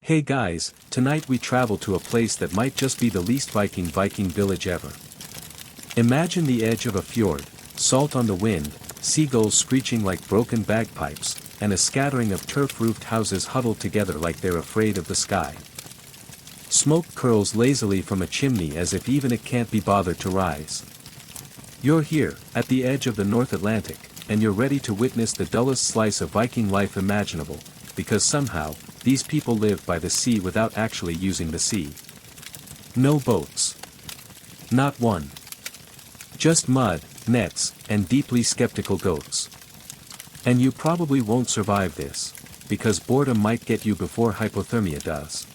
Hey guys, tonight we travel to a place that might just be the least Viking village ever. Imagine the edge of a fjord, salt on the wind, seagulls screeching like broken bagpipes, and a scattering of turf-roofed houses huddled together like they're afraid of the sky. Smoke curls lazily from a chimney as if even it can't be bothered to rise. You're here, at the edge of the North Atlantic, and you're ready to witness the dullest slice of Viking life imaginable, because somehow, these people live by the sea without actually using the sea. No boats. Not one. Just mud, nets, and deeply skeptical goats. And you probably won't survive this, because boredom might get you before hypothermia does.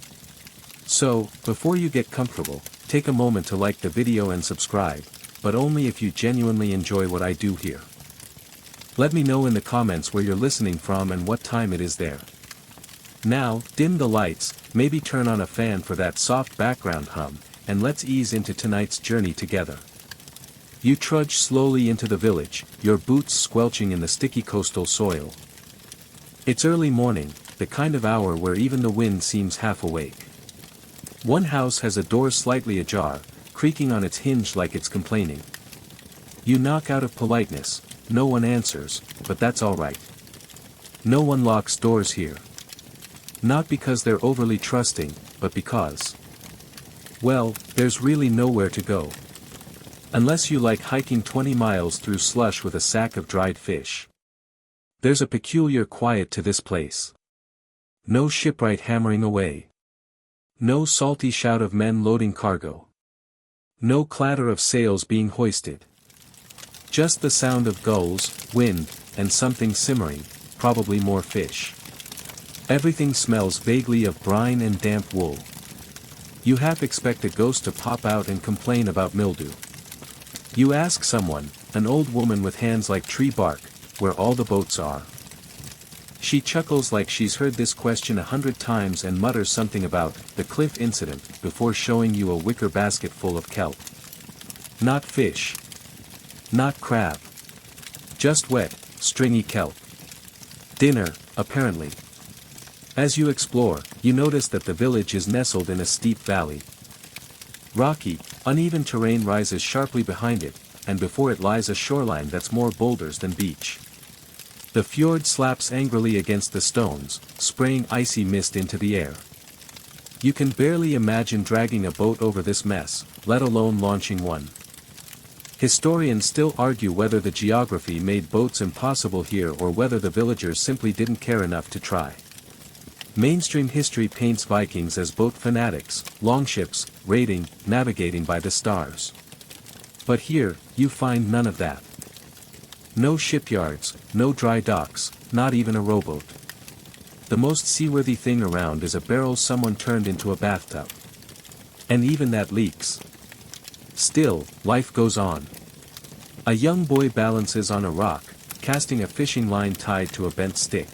So, before you get comfortable, take a moment to like the video and subscribe, but only if you genuinely enjoy what I do here. Let me know in the comments where you're listening from and what time it is there. Now, dim the lights, maybe turn on a fan for that soft background hum, and let's ease into tonight's journey together. You trudge slowly into the village, your boots squelching in the sticky coastal soil. It's early morning, the kind of hour where even the wind seems half awake. One house has a door slightly ajar, creaking on its hinge like it's complaining. You knock out of politeness, no one answers, but that's alright. No one locks doors here. Not because they're overly trusting, but because, well, there's really nowhere to go. Unless you like hiking 20 miles through slush with a sack of dried fish. There's a peculiar quiet to this place. No shipwright hammering away. No salty shout of men loading cargo. No clatter of sails being hoisted. Just the sound of gulls, wind, and something simmering, probably more fish. Everything smells vaguely of brine and damp wool. You half expect a ghost to pop out and complain about mildew. You ask someone, an old woman with hands like tree bark, where all the boats are. She chuckles like she's heard this question 100 times and mutters something about the cliff incident before showing you a wicker basket full of kelp. Not fish. Not crab. Just wet, stringy kelp. Dinner, apparently. As you explore, you notice that the village is nestled in a steep valley. Rocky, uneven terrain rises sharply behind it, and before it lies a shoreline that's more boulders than beach. The fjord slaps angrily against the stones, spraying icy mist into the air. You can barely imagine dragging a boat over this mess, let alone launching one. Historians still argue whether the geography made boats impossible here or whether the villagers simply didn't care enough to try. Mainstream history paints Vikings as boat fanatics, longships, raiding, navigating by the stars. But here, you find none of that. No shipyards, no dry docks, not even a rowboat. The most seaworthy thing around is a barrel someone turned into a bathtub. And even that leaks. Still, life goes on. A young boy balances on a rock, casting a fishing line tied to a bent stick.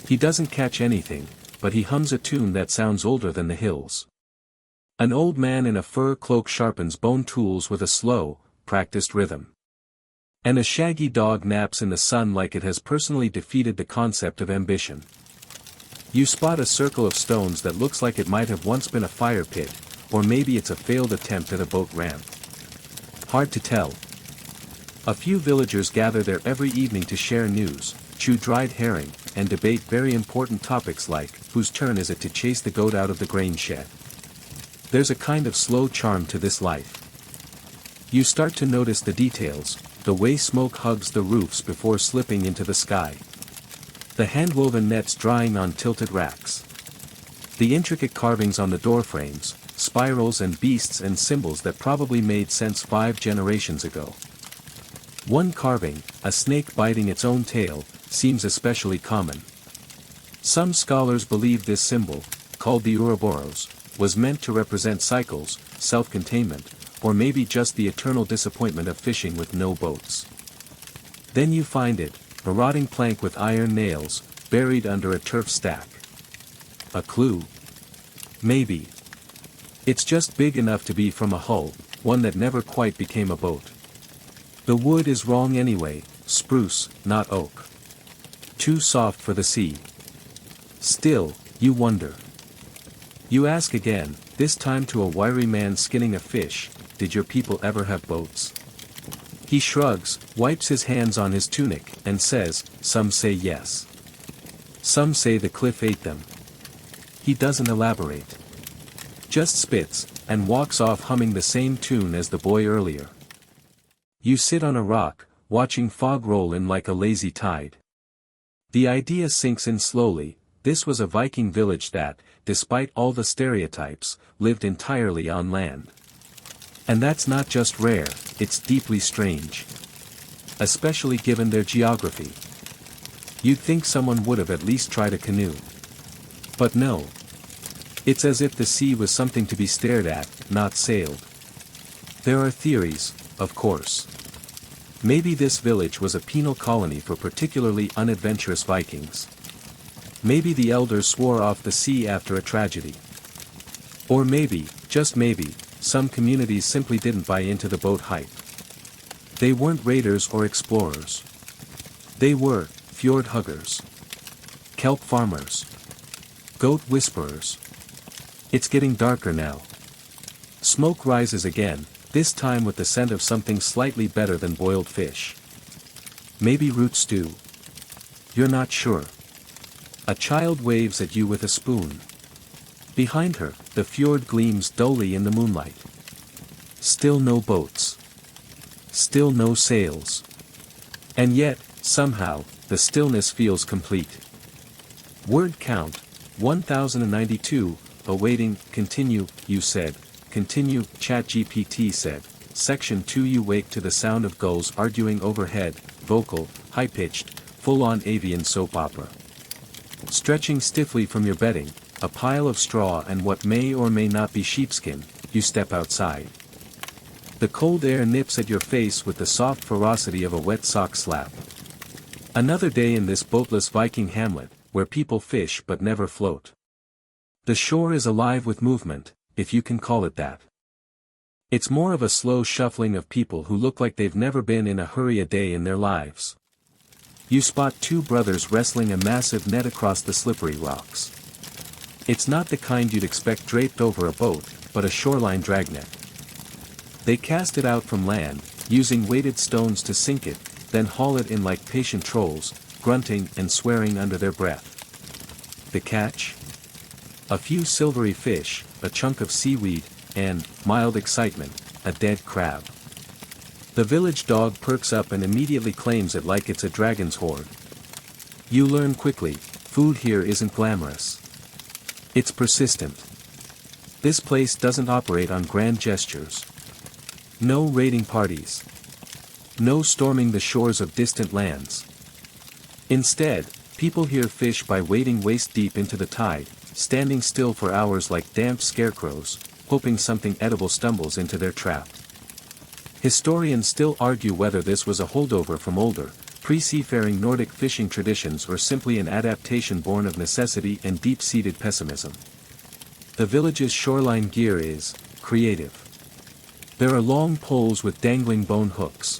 He doesn't catch anything, but he hums a tune that sounds older than the hills. An old man in a fur cloak sharpens bone tools with a slow, practiced rhythm. And a shaggy dog naps in the sun like it has personally defeated the concept of ambition. You spot a circle of stones that looks like it might have once been a fire pit, or maybe it's a failed attempt at a boat ramp. Hard to tell. A few villagers gather there every evening to share news, chew dried herring, and debate very important topics like, whose turn is it to chase the goat out of the grain shed. There's a kind of slow charm to this life. You start to notice the details, the way smoke hugs the roofs before slipping into the sky. The hand-woven nets drying on tilted racks. The intricate carvings on the doorframes, spirals and beasts and symbols that probably made sense 5 generations ago. One carving, a snake biting its own tail, seems especially common. Some scholars believe this symbol, called the Ouroboros, was meant to represent cycles, self-containment, or maybe just the eternal disappointment of fishing with no boats. Then you find it, a rotting plank with iron nails, buried under a turf stack. A clue? Maybe. It's just big enough to be from a hull, one that never quite became a boat. The wood is wrong anyway, spruce, not oak. Too soft for the sea. Still, you wonder. You ask again, this time to a wiry man skinning a fish, did your people ever have boats? He shrugs, wipes his hands on his tunic, and says, some say yes. Some say the cliff ate them. He doesn't elaborate. Just spits, and walks off humming the same tune as the boy earlier. You sit on a rock, watching fog roll in like a lazy tide. The idea sinks in slowly, this was a Viking village that, despite all the stereotypes, lived entirely on land. And that's not just rare, it's deeply strange. Especially given their geography. You'd think someone would have at least tried a canoe. But no. It's as if the sea was something to be stared at, not sailed. There are theories, of course. Maybe this village was a penal colony for particularly unadventurous Vikings. Maybe the elders swore off the sea after a tragedy. Or maybe, just maybe, some communities simply didn't buy into the boat hype. They weren't raiders or explorers. They were fjord huggers, kelp farmers, goat whisperers. It's getting darker now. Smoke rises again, this time with the scent of something slightly better than boiled fish. Maybe root stew. You're not sure. A child waves at you with a spoon. Behind her, the fjord gleams dully in the moonlight. Still no boats. Still no sails. And yet, somehow, the stillness feels complete. Word count, 1092, awaiting, continue, you said, continue, ChatGPT said, section 2 you wake to the sound of gulls arguing overhead, vocal, high-pitched, full-on avian soap opera. Stretching stiffly from your bedding, a pile of straw and what may or may not be sheepskin, you step outside. The cold air nips at your face with the soft ferocity of a wet sock slap. Another day in this boatless Viking hamlet, where people fish but never float. The shore is alive with movement, if you can call it that. It's more of a slow shuffling of people who look like they've never been in a hurry a day in their lives. You spot two brothers wrestling a massive net across the slippery rocks. It's not the kind you'd expect draped over a boat, but a shoreline dragnet. They cast it out from land, using weighted stones to sink it, then haul it in like patient trolls, grunting and swearing under their breath. The catch? A few silvery fish, a chunk of seaweed, and, mild excitement, a dead crab. The village dog perks up and immediately claims it like it's a dragon's hoard. You learn quickly, food here isn't glamorous. It's persistent. This place doesn't operate on grand gestures. No raiding parties. No storming the shores of distant lands. Instead, people here fish by wading waist deep into the tide, standing still for hours like damp scarecrows, hoping something edible stumbles into their trap. Historians still argue whether this was a holdover from older, pre-seafaring Nordic fishing traditions or simply an adaptation born of necessity and deep-seated pessimism. The village's shoreline gear is creative. There are long poles with dangling bone hooks.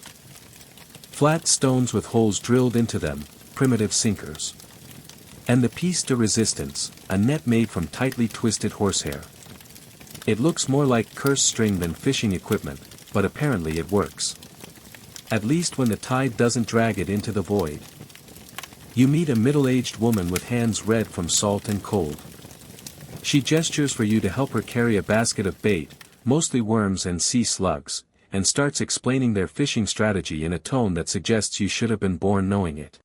Flat stones with holes drilled into them, primitive sinkers. And the piece de resistance, a net made from tightly twisted horsehair. It looks more like cursed string than fishing equipment, but apparently it works. At least when the tide doesn't drag it into the void. You meet a middle-aged woman with hands red from salt and cold. She gestures for you to help her carry a basket of bait, mostly worms and sea slugs, and starts explaining their fishing strategy in a tone that suggests you should have been born knowing it.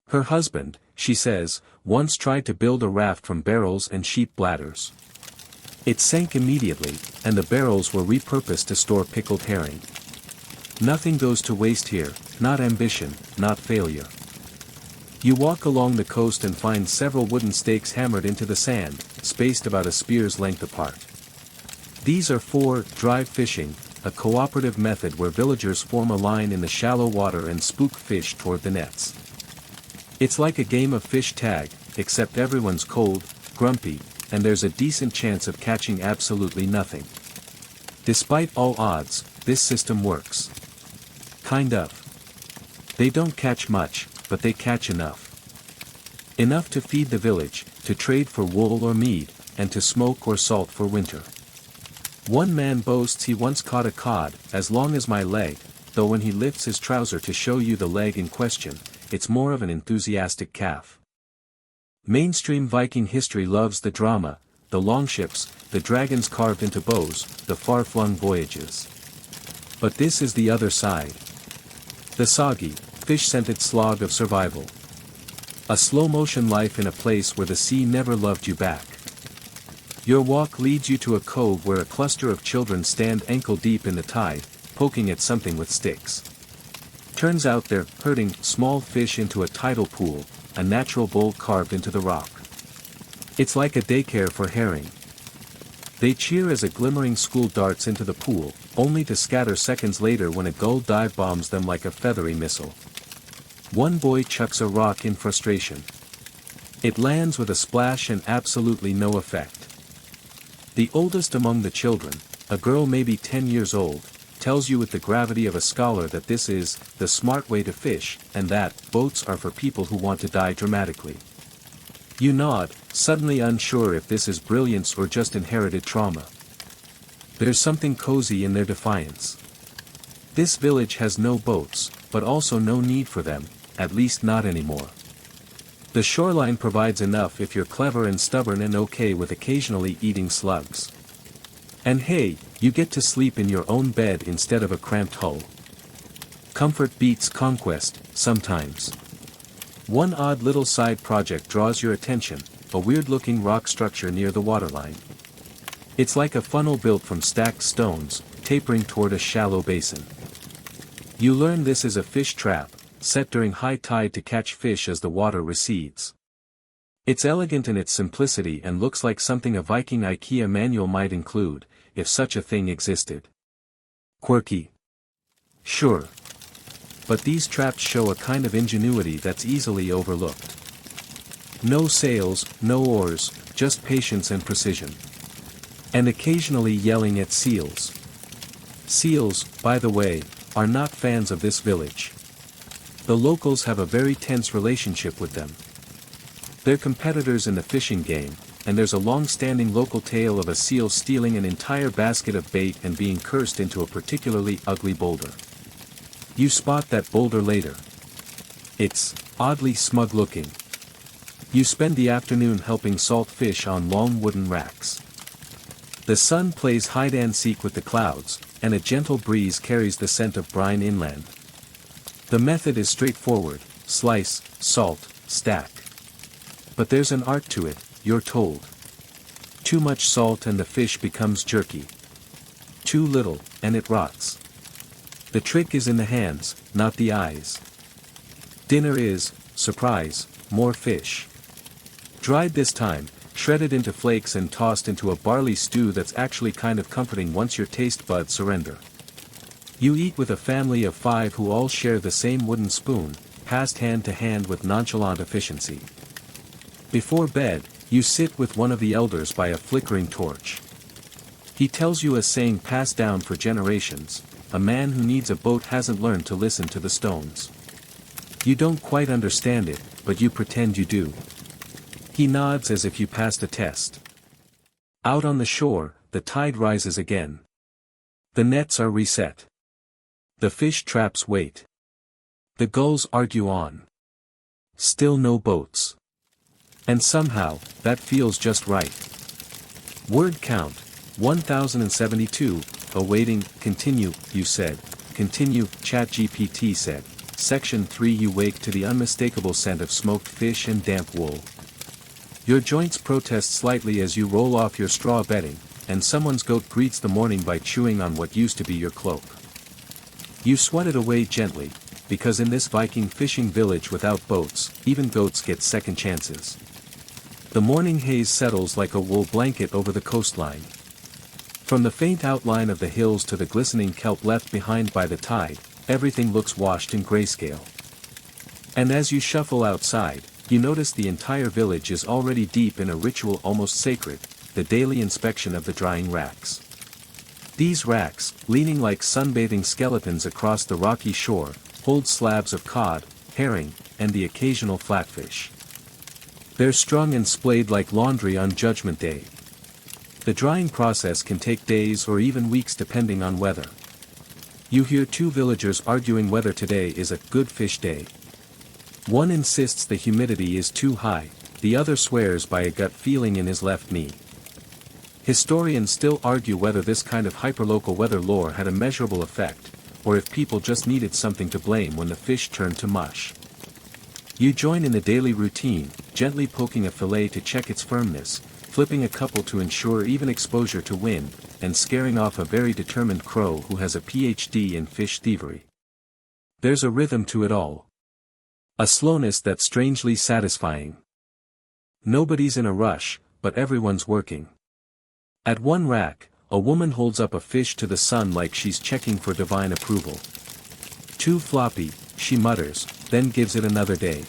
Her husband, she says, once tried to build a raft from barrels and sheep bladders. It sank immediately, and the barrels were repurposed to store pickled herring. Nothing goes to waste here, not ambition, not failure. You walk along the coast and find several wooden stakes hammered into the sand, spaced about a spear's length apart. These are for drive fishing, a cooperative method where villagers form a line in the shallow water and spook fish toward the nets. It's like a game of fish tag, except everyone's cold, grumpy, and there's a decent chance of catching absolutely nothing. Despite all odds, this system works. Kind of. They don't catch much, but they catch enough. Enough to feed the village, to trade for wool or mead, and to smoke or salt for winter. One man boasts he once caught a cod, as long as my leg, though when he lifts his trouser to show you the leg in question, it's more of an enthusiastic calf. Mainstream Viking history loves the drama, the longships, the dragons carved into bows, the far-flung voyages. But this is the other side. The soggy, fish-scented slog of survival. A slow-motion life in a place where the sea never loved you back. Your walk leads you to a cove where a cluster of children stand ankle-deep in the tide, poking at something with sticks. Turns out they're herding small fish into a tidal pool, a natural bowl carved into the rock. It's like a daycare for herring. They cheer as a glimmering school darts into the pool, only to scatter seconds later when a gull dive bombs them like a feathery missile. One boy chucks a rock in frustration. It lands with a splash and absolutely no effect. The oldest among the children, a girl maybe 10 years old, tells you with the gravity of a scholar that this is the smart way to fish, and that boats are for people who want to die dramatically. You nod, suddenly unsure if this is brilliance or just inherited trauma. There's something cozy in their defiance. This village has no boats, but also no need for them, at least not anymore. The shoreline provides enough if you're clever and stubborn and okay with occasionally eating slugs. And hey, you get to sleep in your own bed instead of a cramped hull. Comfort beats conquest, sometimes. One odd little side project draws your attention, a weird-looking rock structure near the waterline. It's like a funnel built from stacked stones, tapering toward a shallow basin. You learn this is a fish trap, set during high tide to catch fish as the water recedes. It's elegant in its simplicity and looks like something a Viking IKEA manual might include, if such a thing existed. Quirky? Sure. But these traps show a kind of ingenuity that's easily overlooked. No sails, no oars, just patience and precision. And occasionally yelling at seals. Seals, by the way, are not fans of this village. The locals have a very tense relationship with them. They're competitors in the fishing game, and there's a long-standing local tale of a seal stealing an entire basket of bait and being cursed into a particularly ugly boulder. You spot that boulder later. It's oddly smug-looking. You spend the afternoon helping salt fish on long wooden racks. The sun plays hide-and-seek with the clouds, and a gentle breeze carries the scent of brine inland. The method is straightforward: slice, salt, stack. But there's an art to it, you're told. Too much salt and the fish becomes jerky. Too little, and it rots. The trick is in the hands, not the eyes. Dinner is, surprise, more fish. Dried this time, shredded into flakes and tossed into a barley stew that's actually kind of comforting once your taste buds surrender. You eat with a family of 5 who all share the same wooden spoon, passed hand to hand with nonchalant efficiency. Before bed, you sit with one of the elders by a flickering torch. He tells you a saying passed down for generations: a man who needs a boat hasn't learned to listen to the stones. You don't quite understand it, but you pretend you do. He nods as if you passed a test. Out on the shore, the tide rises again. The nets are reset. The fish traps wait. The gulls argue on. Still no boats. And somehow, that feels just right. Word count, 1072, awaiting, continue, you said. Continue, ChatGPT said. Section 3. You wake to the unmistakable scent of smoked fish and damp wool. Your joints protest slightly as you roll off your straw bedding, and someone's goat greets the morning by chewing on what used to be your cloak. You swat it away gently, because in this Viking fishing village without boats, even goats get second chances. The morning haze settles like a wool blanket over the coastline. From the faint outline of the hills to the glistening kelp left behind by the tide, everything looks washed in grayscale. And as you shuffle outside, you notice the entire village is already deep in a ritual almost sacred: the daily inspection of the drying racks. These racks, leaning like sunbathing skeletons across the rocky shore, hold slabs of cod, herring, and the occasional flatfish. They're strung and splayed like laundry on Judgment Day, The drying process can take days or even weeks depending on weather. You hear two villagers arguing whether today is a good fish day. One insists the humidity is too high, the other swears by a gut feeling in his left knee. Historians still argue whether this kind of hyperlocal weather lore had a measurable effect, or if people just needed something to blame when the fish turned to mush. You join in the daily routine, gently poking a fillet to check its firmness, flipping a couple to ensure even exposure to wind, and scaring off a very determined crow who has a PhD in fish thievery. There's a rhythm to it all. A slowness that's strangely satisfying. Nobody's in a rush, but everyone's working. At one rack, a woman holds up a fish to the sun like she's checking for divine approval. Too floppy, she mutters, then gives it another day.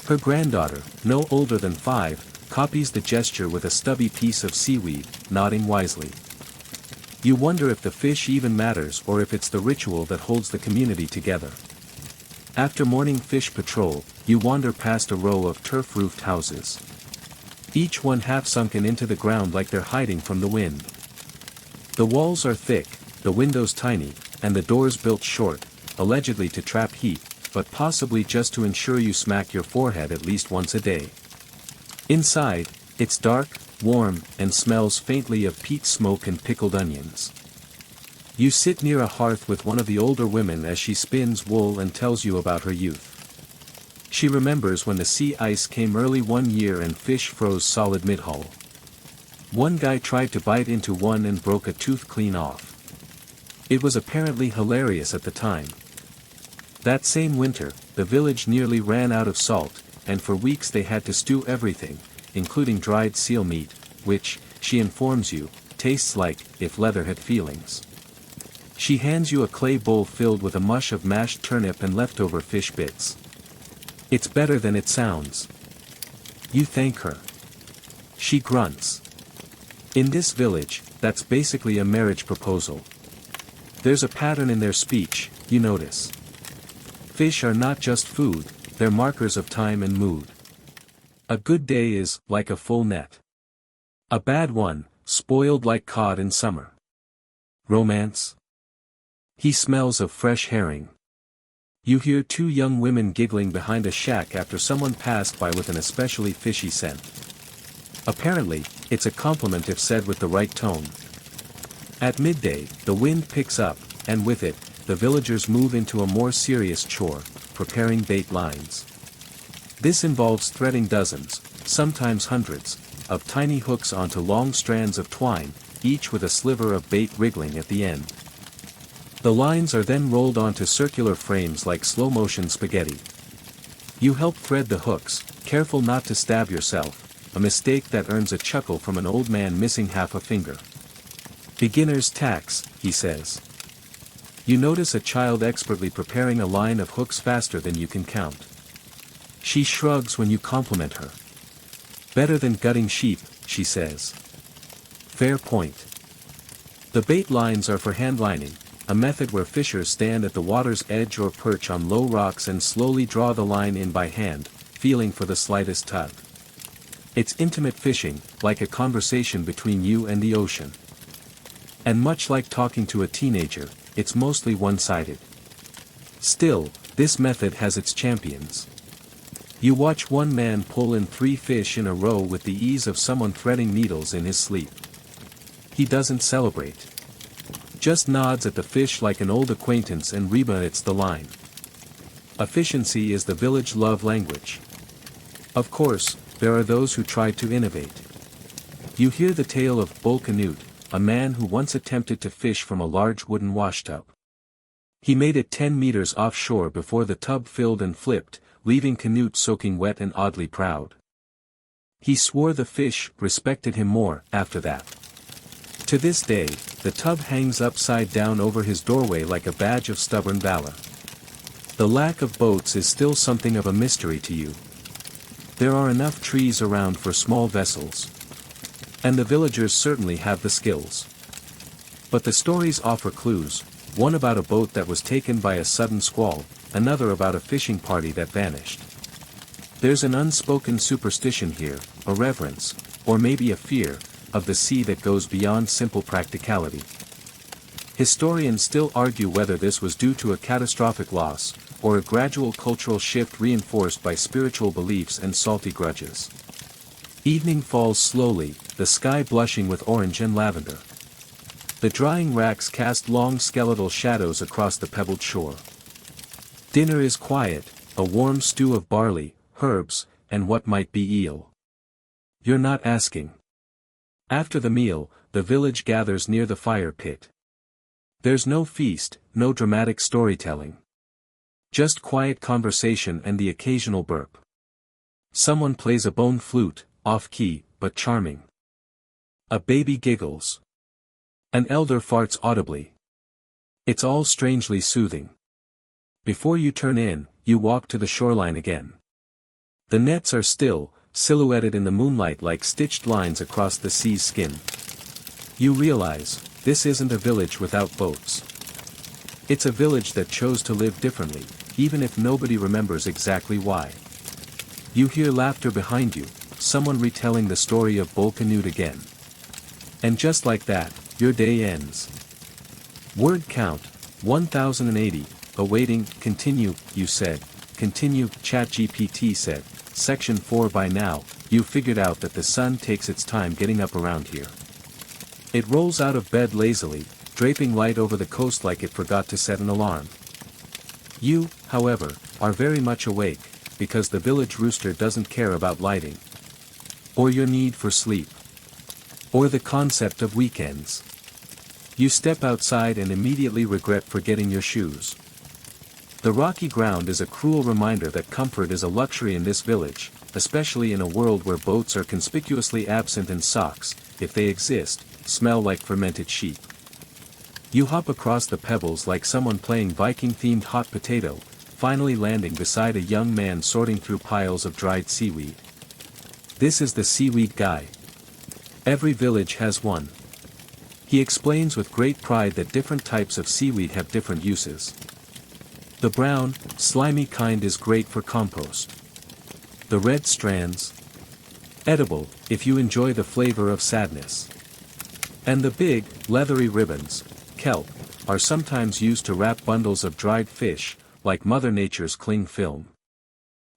Her granddaughter, no older than 5, copies the gesture with a stubby piece of seaweed, nodding wisely. You wonder if the fish even matters or if it's the ritual that holds the community together. After morning fish patrol, you wander past a row of turf-roofed houses. Each one half sunken into the ground like they're hiding from the wind. The walls are thick, the windows tiny, and the doors built short, allegedly to trap heat, but possibly just to ensure you smack your forehead at least once a day. Inside, it's dark, warm, and smells faintly of peat smoke and pickled onions. You sit near a hearth with one of the older women as she spins wool and tells you about her youth. She remembers when the sea ice came early one year and fish froze solid mid-hull. One guy tried to bite into one and broke a tooth clean off. It was apparently hilarious at the time. That same winter, the village nearly ran out of salt, and for weeks they had to stew everything, including dried seal meat, which, she informs you, tastes like if leather had feelings. She hands you a clay bowl filled with a mush of mashed turnip and leftover fish bits. It's better than it sounds. You thank her. She grunts. In this village, that's basically a marriage proposal. There's a pattern in their speech, you notice. Fish are not just food, they're markers of time and mood. A good day is like a full net. A bad one, spoiled like cod in summer. Romance? He smells of fresh herring. You hear two young women giggling behind a shack after someone passed by with an especially fishy scent. Apparently, it's a compliment if said with the right tone. At midday, the wind picks up, and with it, the villagers move into a more serious chore, preparing bait lines. This involves threading dozens, sometimes hundreds, of tiny hooks onto long strands of twine, each with a sliver of bait wriggling at the end. The lines are then rolled onto circular frames like slow-motion spaghetti. You help thread the hooks, careful not to stab yourself, a mistake that earns a chuckle from an old man missing half a finger. Beginner's tax, he says. You notice a child expertly preparing a line of hooks faster than you can count. She shrugs when you compliment her. Better than gutting sheep, she says. Fair point. The bait lines are for hand lining, a method where fishers stand at the water's edge or perch on low rocks and slowly draw the line in by hand, feeling for the slightest tug. It's intimate fishing, like a conversation between you and the ocean. And much like talking to a teenager, it's mostly one-sided. Still, this method has its champions. You watch one man pull in 3 fish in a row with the ease of someone threading needles in his sleep. He doesn't celebrate. Just nods at the fish like an old acquaintance and rebaits the line. Efficiency is the village love language. Of course, there are those who try to innovate. You hear the tale of Bull Canute, a man who once attempted to fish from a large wooden washtub. He made it 10 meters offshore before the tub filled and flipped, leaving Canute soaking wet and oddly proud. He swore the fish respected him more after that. To this day, the tub hangs upside down over his doorway like a badge of stubborn valor. The lack of boats is still something of a mystery to you. There are enough trees around for small vessels. And the villagers certainly have the skills. But the stories offer clues, one about a boat that was taken by a sudden squall, another about a fishing party that vanished. There's an unspoken superstition here, a reverence, or maybe a fear, of the sea that goes beyond simple practicality. Historians still argue whether this was due to a catastrophic loss, or a gradual cultural shift reinforced by spiritual beliefs and salty grudges. Evening falls slowly, the sky blushing with orange and lavender. The drying racks cast long skeletal shadows across the pebbled shore. Dinner is quiet, a warm stew of barley, herbs, and what might be eel. You're not asking. After the meal, the village gathers near the fire pit. There's no feast, no dramatic storytelling. Just quiet conversation and the occasional burp. Someone plays a bone flute, off-key, but charming. A baby giggles. An elder farts audibly. It's all strangely soothing. Before you turn in, you walk to the shoreline again. The nets are still, silhouetted in the moonlight like stitched lines across the sea's skin. You realize, this isn't a village without boats. It's a village that chose to live differently, even if nobody remembers exactly why. You hear laughter behind you, someone retelling the story of Bolkanute again. And just like that, your day ends. Word count, 1080, awaiting, continue, you said, continue, ChatGPT said, section 4 by now, you figured out that the sun takes its time getting up around here. It rolls out of bed lazily, draping light over the coast like it forgot to set an alarm. You, however, are very much awake, because the village rooster doesn't care about lighting. Or your need for sleep. Or the concept of weekends. You step outside and immediately regret forgetting your shoes. The rocky ground is a cruel reminder that comfort is a luxury in this village, especially in a world where boats are conspicuously absent and socks, if they exist, smell like fermented sheep. You hop across the pebbles like someone playing Viking-themed hot potato, finally landing beside a young man sorting through piles of dried seaweed. This is the seaweed guy. Every village has one. He explains with great pride that different types of seaweed have different uses. The brown, slimy kind is great for compost. The red strands, edible, if you enjoy the flavor of sadness. And the big, leathery ribbons, kelp, are sometimes used to wrap bundles of dried fish, like Mother Nature's cling film.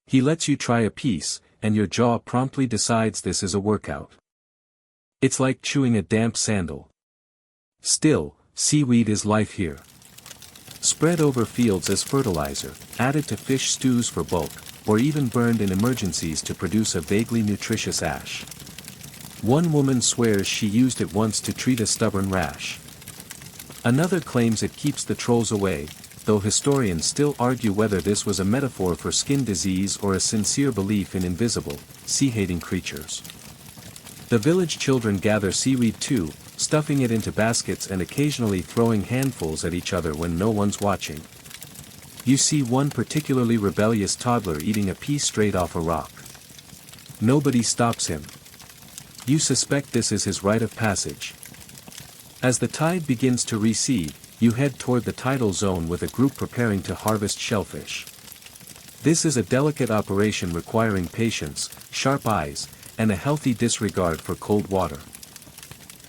He lets you try a piece, and your jaw promptly decides this is a workout. It's like chewing a damp sandal. Still, seaweed is life here. Spread over fields as fertilizer, added to fish stews for bulk, or even burned in emergencies to produce a vaguely nutritious ash. One woman swears she used it once to treat a stubborn rash. Another claims it keeps the trolls away, though historians still argue whether this was a metaphor for skin disease or a sincere belief in invisible, sea-hating creatures. The village children gather seaweed too, stuffing it into baskets and occasionally throwing handfuls at each other when no one's watching. You see one particularly rebellious toddler eating a piece straight off a rock. Nobody stops him. You suspect this is his rite of passage. As the tide begins to recede, you head toward the tidal zone with a group preparing to harvest shellfish. This is a delicate operation requiring patience, sharp eyes, and a healthy disregard for cold water.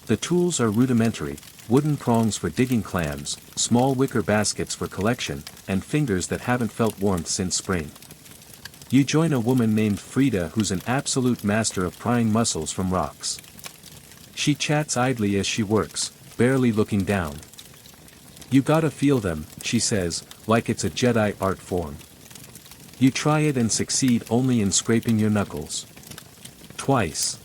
The tools are rudimentary, wooden prongs for digging clams, small wicker baskets for collection, and fingers that haven't felt warmth since spring. You join a woman named Frida who's an absolute master of prying mussels from rocks. She chats idly as she works, barely looking down. You gotta feel them, she says, like it's a Jedi art form. You try it and succeed only in scraping your knuckles. Twice.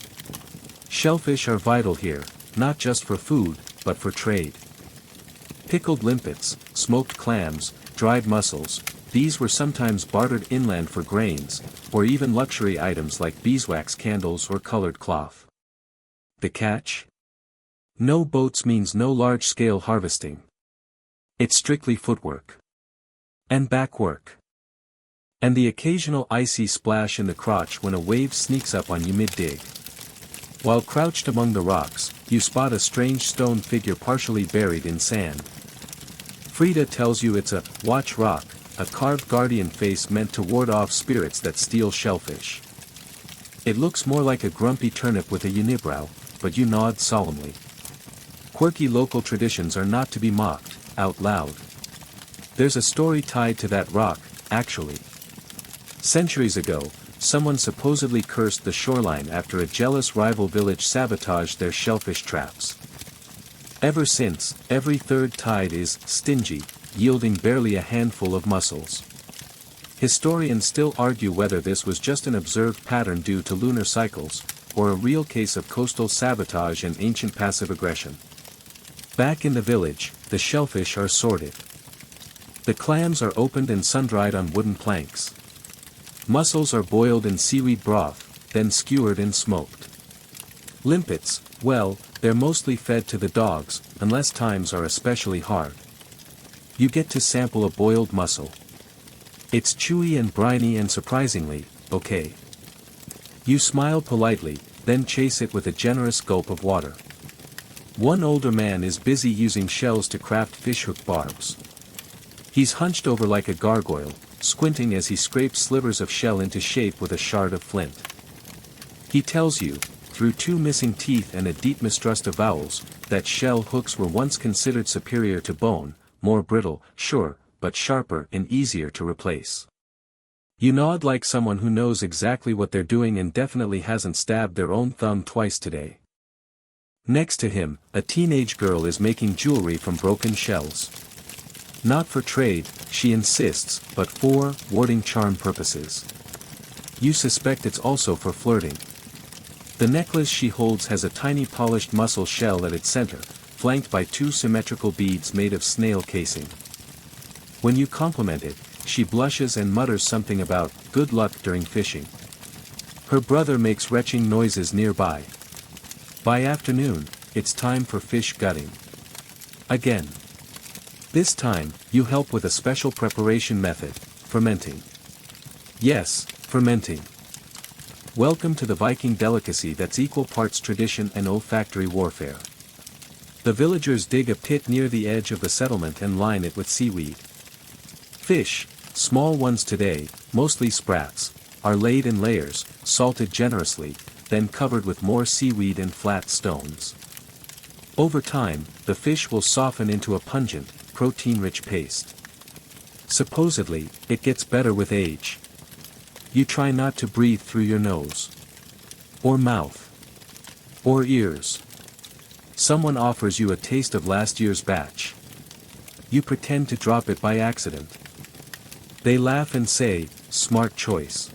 Shellfish are vital here, not just for food, but for trade. Pickled limpets, smoked clams, dried mussels, these were sometimes bartered inland for grains, or even luxury items like beeswax candles or colored cloth. The catch? No boats means no large-scale harvesting. It's strictly footwork. And backwork. And the occasional icy splash in the crotch when a wave sneaks up on you mid-dig. While crouched among the rocks, you spot a strange stone figure partially buried in sand. Frida tells you it's a watch rock, a carved guardian face meant to ward off spirits that steal shellfish. It looks more like a grumpy turnip with a unibrow, but you nod solemnly. Quirky local traditions are not to be mocked, out loud. There's a story tied to that rock, actually. Centuries ago, someone supposedly cursed the shoreline after a jealous rival village sabotaged their shellfish traps. Ever since, every third tide is stingy, yielding barely a handful of mussels. Historians still argue whether this was just an observed pattern due to lunar cycles, or a real case of coastal sabotage and ancient passive aggression. Back in the village, the shellfish are sorted. The clams are opened and sun-dried on wooden planks. Mussels are boiled in seaweed broth, then skewered and smoked. Limpets, well, they're mostly fed to the dogs, unless times are especially hard. You get to sample a boiled mussel. It's chewy and briny and surprisingly, okay. You smile politely, then chase it with a generous gulp of water. One older man is busy using shells to craft fishhook barbs. He's hunched over like a gargoyle, squinting as he scrapes slivers of shell into shape with a shard of flint. He tells you, through two missing teeth and a deep mistrust of vowels, that shell hooks were once considered superior to bone, more brittle, sure, but sharper and easier to replace. You nod like someone who knows exactly what they're doing and definitely hasn't stabbed their own thumb twice today. Next to him, a teenage girl is making jewelry from broken shells. Not for trade, she insists, but for warding charm purposes. You suspect it's also for flirting. The necklace she holds has a tiny polished mussel shell at its center, flanked by two symmetrical beads made of snail casing. When you compliment it, she blushes and mutters something about good luck during fishing. Her brother makes retching noises nearby. By afternoon, it's time for fish gutting. Again. This time, you help with a special preparation method, fermenting. Yes, fermenting. Welcome to the Viking delicacy that's equal parts tradition and olfactory warfare. The villagers dig a pit near the edge of the settlement and line it with seaweed. Fish, small ones today, mostly sprats, are laid in layers, salted generously, then covered with more seaweed and flat stones. Over time, the fish will soften into a pungent, protein-rich paste. Supposedly, it gets better with age. You try not to breathe through your nose. Or mouth. Or ears. Someone offers you a taste of last year's batch. You pretend to drop it by accident. They laugh and say, smart choice.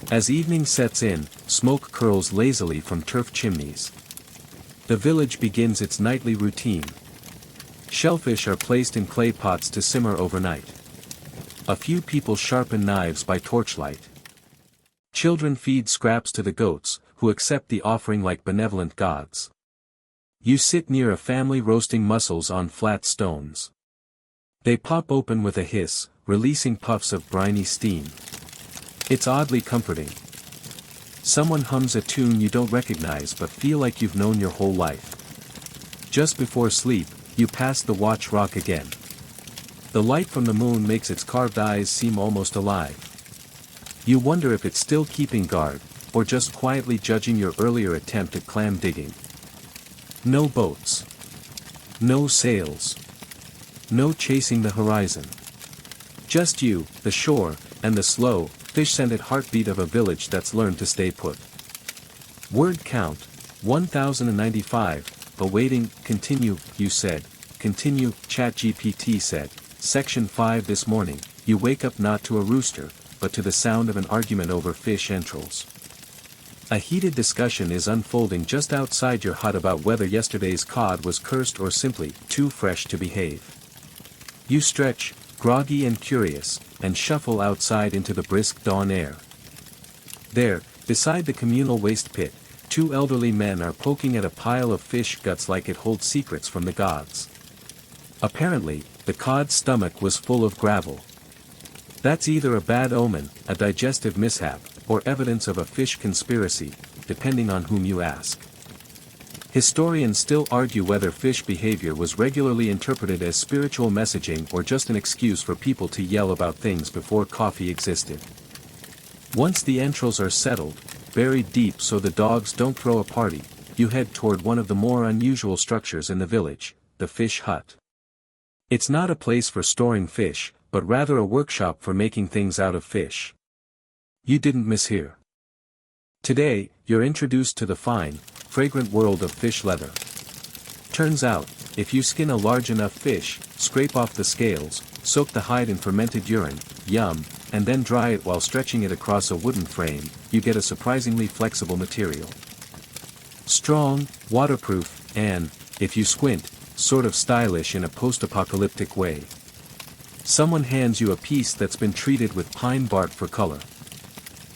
As evening sets in, smoke curls lazily from turf chimneys. The village begins its nightly routine. Shellfish are placed in clay pots to simmer overnight. A few people sharpen knives by torchlight. Children feed scraps to the goats, who accept the offering like benevolent gods. You sit near a family roasting mussels on flat stones. They pop open with a hiss, releasing puffs of briny steam. It's oddly comforting. Someone hums a tune you don't recognize but feel like you've known your whole life. Just before sleep, you pass the watch rock again. The light from the moon makes its carved eyes seem almost alive. You wonder if it's still keeping guard, or just quietly judging your earlier attempt at clam digging. No boats. No sails. No chasing the horizon. Just you, the shore, and the slow, fish-scented heartbeat of a village that's learned to stay put. Word count, 1095, awaiting, continue, you said, continue, ChatGPT said, section 5 this morning, you wake up not to a rooster, but to the sound of an argument over fish entrails. A heated discussion is unfolding just outside your hut about whether yesterday's cod was cursed or simply too fresh to behave. You stretch, groggy and curious, and shuffle outside into the brisk dawn air. There, beside the communal waste pit, two elderly men are poking at a pile of fish guts like it holds secrets from the gods. Apparently, the cod's stomach was full of gravel. That's either a bad omen, a digestive mishap, or evidence of a fish conspiracy, depending on whom you ask. Historians still argue whether fish behavior was regularly interpreted as spiritual messaging or just an excuse for people to yell about things before coffee existed. Once the entrails are settled, buried deep so the dogs don't throw a party, you head toward one of the more unusual structures in the village, the fish hut. It's not a place for storing fish, but rather a workshop for making things out of fish. You didn't mishear. Today, you're introduced to the fine, fragrant world of fish leather. Turns out, if you skin a large enough fish, scrape off the scales, soak the hide in fermented urine, yum, and then dry it while stretching it across a wooden frame, you get a surprisingly flexible material. Strong, waterproof, and, if you squint, sort of stylish in a post-apocalyptic way. Someone hands you a piece that's been treated with pine bark for color.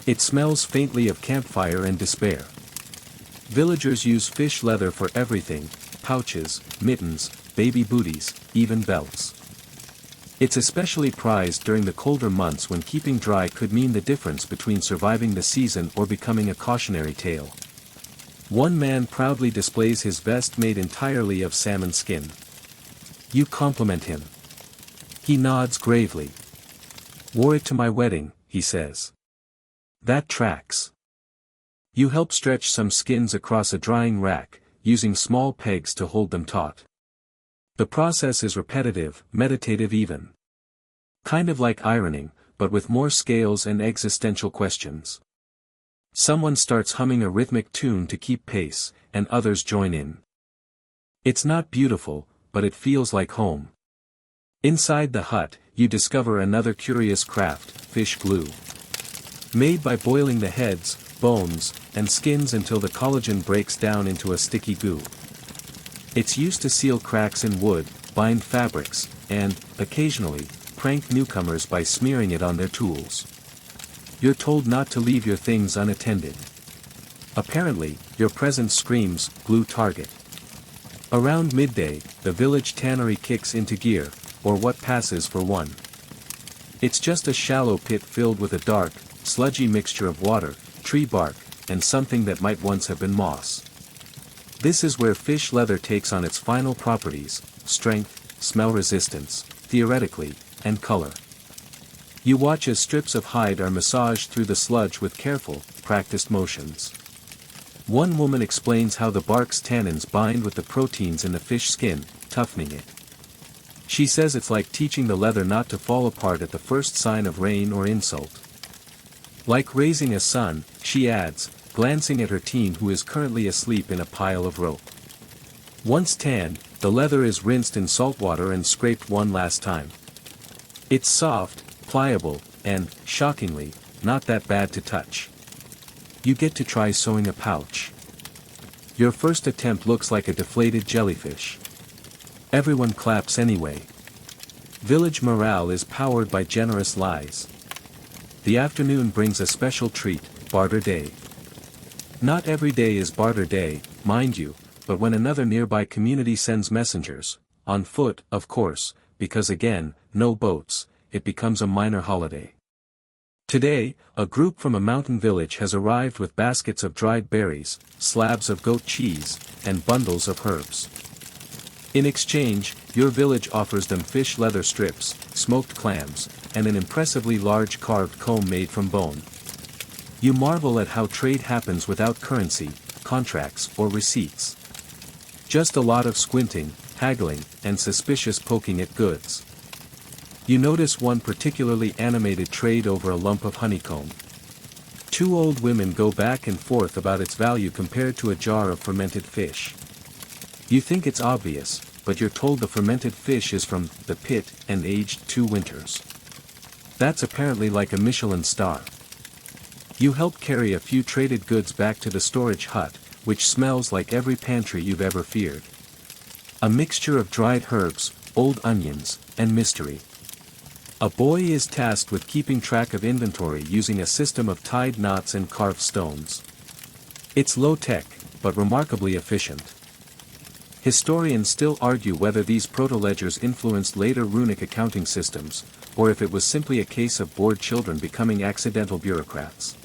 It smells faintly of campfire and despair. Villagers use fish leather for everything: pouches, mittens, baby booties, even belts. It's especially prized during the colder months when keeping dry could mean the difference between surviving the season or becoming a cautionary tale. One man proudly displays his vest made entirely of salmon skin. You compliment him. He nods gravely. "Wore it to my wedding," he says. "That tracks." You help stretch some skins across a drying rack, using small pegs to hold them taut. The process is repetitive, meditative even. Kind of like ironing, but with more scales and existential questions. Someone starts humming a rhythmic tune to keep pace, and others join in. It's not beautiful, but it feels like home. Inside the hut, you discover another curious craft: fish glue. Made by boiling the heads, bones, and skins until the collagen breaks down into a sticky goo. It's used to seal cracks in wood, bind fabrics, and, occasionally, prank newcomers by smearing it on their tools. You're told not to leave your things unattended. Apparently, your presence screams, "Glue target." Around midday, the village tannery kicks into gear, or what passes for one. It's just a shallow pit filled with a dark, sludgy mixture of water, tree bark, and something that might once have been moss. This is where fish leather takes on its final properties: strength, smell resistance, theoretically, and color. You watch as strips of hide are massaged through the sludge with careful, practiced motions. One woman explains how the bark's tannins bind with the proteins in the fish skin, toughening it. She says it's like teaching the leather not to fall apart at the first sign of rain or insult. Like raising a son, she adds, glancing at her teen who is currently asleep in a pile of rope. Once tanned, the leather is rinsed in salt water and scraped one last time. It's soft, pliable, and, shockingly, not that bad to touch. You get to try sewing a pouch. Your first attempt looks like a deflated jellyfish. Everyone claps anyway. Village morale is powered by generous lies. The afternoon brings a special treat: barter day. Not every day is barter day, mind you, but when another nearby community sends messengers, on foot, of course, because again, no boats, it becomes a minor holiday. Today, a group from a mountain village has arrived with baskets of dried berries, slabs of goat cheese, and bundles of herbs. In exchange, your village offers them fish leather strips, smoked clams, and an impressively large carved comb made from bone. You marvel at how trade happens without currency, contracts, or receipts. Just a lot of squinting, haggling, and suspicious poking at goods. You notice one particularly animated trade over a lump of honeycomb. Two old women go back and forth about its value compared to a jar of fermented fish. You think it's obvious, but you're told the fermented fish is from the pit and aged 2 winters. That's apparently like a Michelin star. You help carry a few traded goods back to the storage hut, which smells like every pantry you've ever feared. A mixture of dried herbs, old onions, and mystery. A boy is tasked with keeping track of inventory using a system of tied knots and carved stones. It's low-tech, but remarkably efficient. Historians still argue whether these proto-ledgers influenced later runic accounting systems, or if it was simply a case of bored children becoming accidental bureaucrats.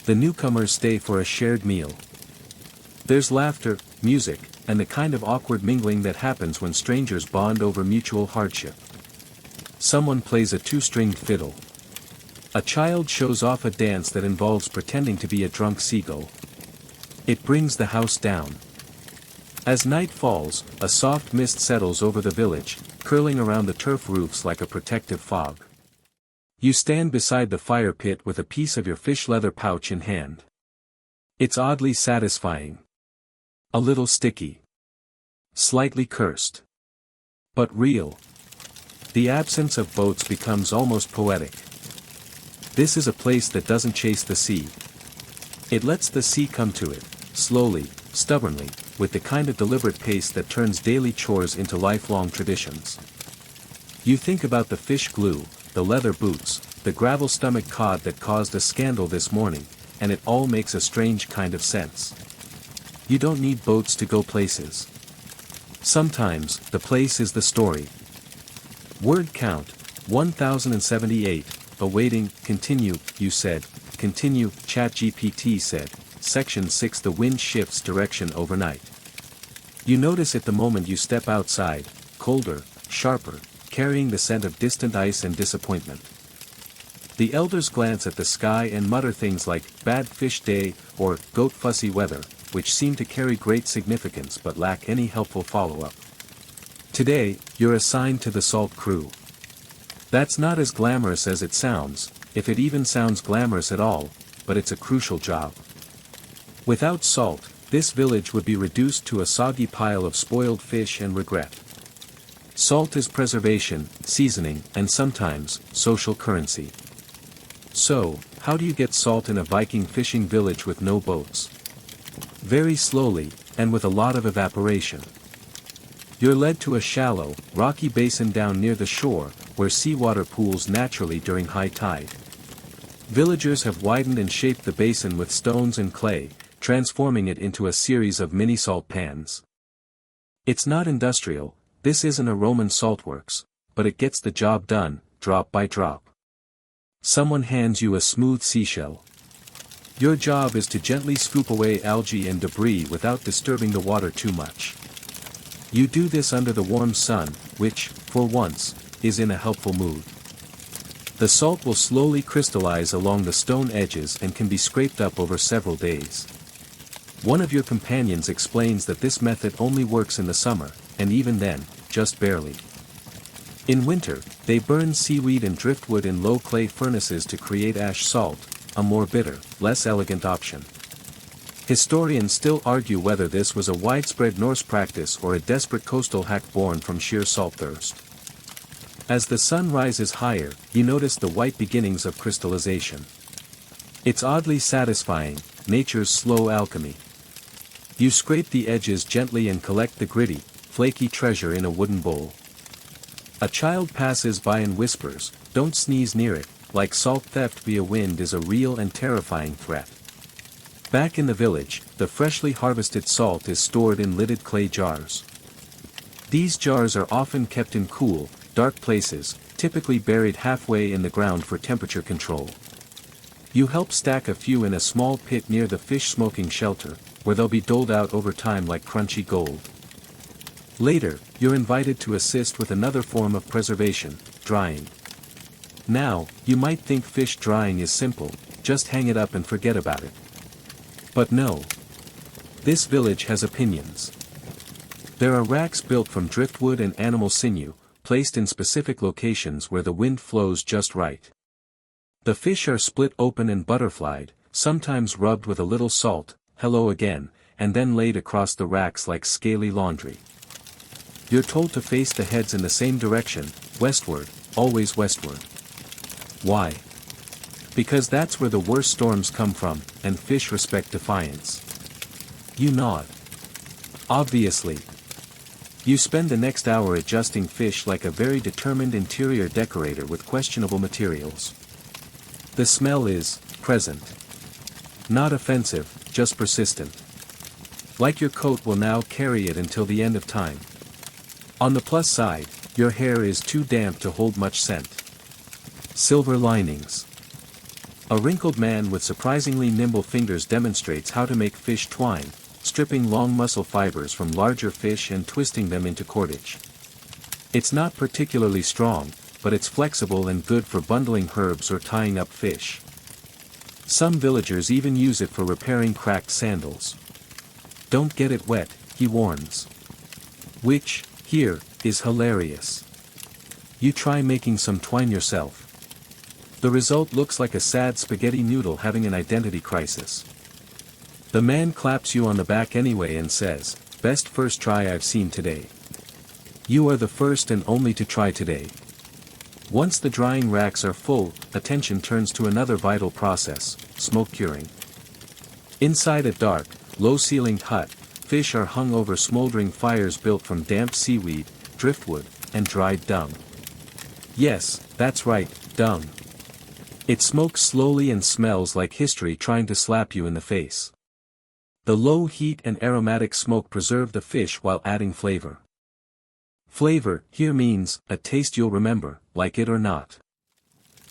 The newcomers stay for a shared meal. There's laughter, music, and the kind of awkward mingling that happens when strangers bond over mutual hardship. Someone plays a 2-stringed fiddle. A child shows off a dance that involves pretending to be a drunk seagull. It brings the house down. As night falls, a soft mist settles over the village, curling around the turf roofs like a protective fog. You stand beside the fire pit with a piece of your fish leather pouch in hand. It's oddly satisfying. A little sticky. Slightly cursed. But real. The absence of boats becomes almost poetic. This is a place that doesn't chase the sea. It lets the sea come to it, slowly, stubbornly, with the kind of deliberate pace that turns daily chores into lifelong traditions. You think about the fish glue, the leather boots, the gravel-stomach cod that caused a scandal this morning, and it all makes a strange kind of sense. You don't need boats to go places. Sometimes, the place is the story. Word count, 1078, awaiting, continue, you said, continue, ChatGPT said, Section 6 the wind shifts direction overnight. You notice it the moment you step outside, colder, sharper, carrying the scent of distant ice and disappointment. The elders glance at the sky and mutter things like, bad fish day, or, goat fussy weather, which seem to carry great significance but lack any helpful follow-up. Today, you're assigned to the salt crew. That's not as glamorous as it sounds, if it even sounds glamorous at all, but it's a crucial job. Without salt, this village would be reduced to a soggy pile of spoiled fish and regret. Salt is preservation, seasoning, and sometimes, social currency. So, how do you get salt in a Viking fishing village with no boats? Very slowly, and with a lot of evaporation. You're led to a shallow, rocky basin down near the shore, where seawater pools naturally during high tide. Villagers have widened and shaped the basin with stones and clay, transforming it into a series of mini salt pans. It's not industrial, this isn't a Roman saltworks, but it gets the job done, drop by drop. Someone hands you a smooth seashell. Your job is to gently scoop away algae and debris without disturbing the water too much. You do this under the warm sun, which, for once, is in a helpful mood. The salt will slowly crystallize along the stone edges and can be scraped up over several days. One of your companions explains that this method only works in the summer, and even then, just barely. In winter, they burn seaweed and driftwood in low clay furnaces to create ash salt, a more bitter, less elegant option. Historians still argue whether this was a widespread Norse practice or a desperate coastal hack born from sheer salt thirst. As the sun rises higher, you notice the white beginnings of crystallization. It's oddly satisfying, nature's slow alchemy. You scrape the edges gently and collect the gritty, flaky treasure in a wooden bowl. A child passes by and whispers, "Don't sneeze near it," like salt theft via wind is a real and terrifying threat. Back in the village, the freshly harvested salt is stored in lidded clay jars. These jars are often kept in cool, dark places, typically buried halfway in the ground for temperature control. You help stack a few in a small pit near the fish smoking shelter, where they'll be doled out over time like crunchy gold. Later, you're invited to assist with another form of preservation, drying. Now, you might think fish drying is simple, just hang it up and forget about it. But no. This village has opinions. There are racks built from driftwood and animal sinew, placed in specific locations where the wind flows just right. The fish are split open and butterflied, sometimes rubbed with a little salt, hello again, and then laid across the racks like scaly laundry. You're told to face the heads in the same direction, westward, always westward. Why? Because that's where the worst storms come from, and fish respect defiance. You nod. Obviously. You spend the next hour adjusting fish like a very determined interior decorator with questionable materials. The smell is present. Not offensive, just persistent. Like your coat will now carry it until the end of time. On the plus side, your hair is too damp to hold much scent. Silver linings. A wrinkled man with surprisingly nimble fingers demonstrates how to make fish twine, stripping long muscle fibers from larger fish and twisting them into cordage. It's not particularly strong, but it's flexible and good for bundling herbs or tying up fish. Some villagers even use it for repairing cracked sandals. Don't get it wet, he warns. Which, here, is hilarious. You try making some twine yourself. The result looks like a sad spaghetti noodle having an identity crisis. The man claps you on the back anyway and says, "Best first try I've seen today. You are the first and only to try today." Once the drying racks are full, attention turns to another vital process, smoke curing. Inside a dark, low-ceilinged hut, fish are hung over smoldering fires built from damp seaweed, driftwood, and dried dung. Yes, that's right, dung. It smokes slowly and smells like history trying to slap you in the face. The low heat and aromatic smoke preserve the fish while adding flavor. Flavor, here means, a taste you'll remember, like it or not.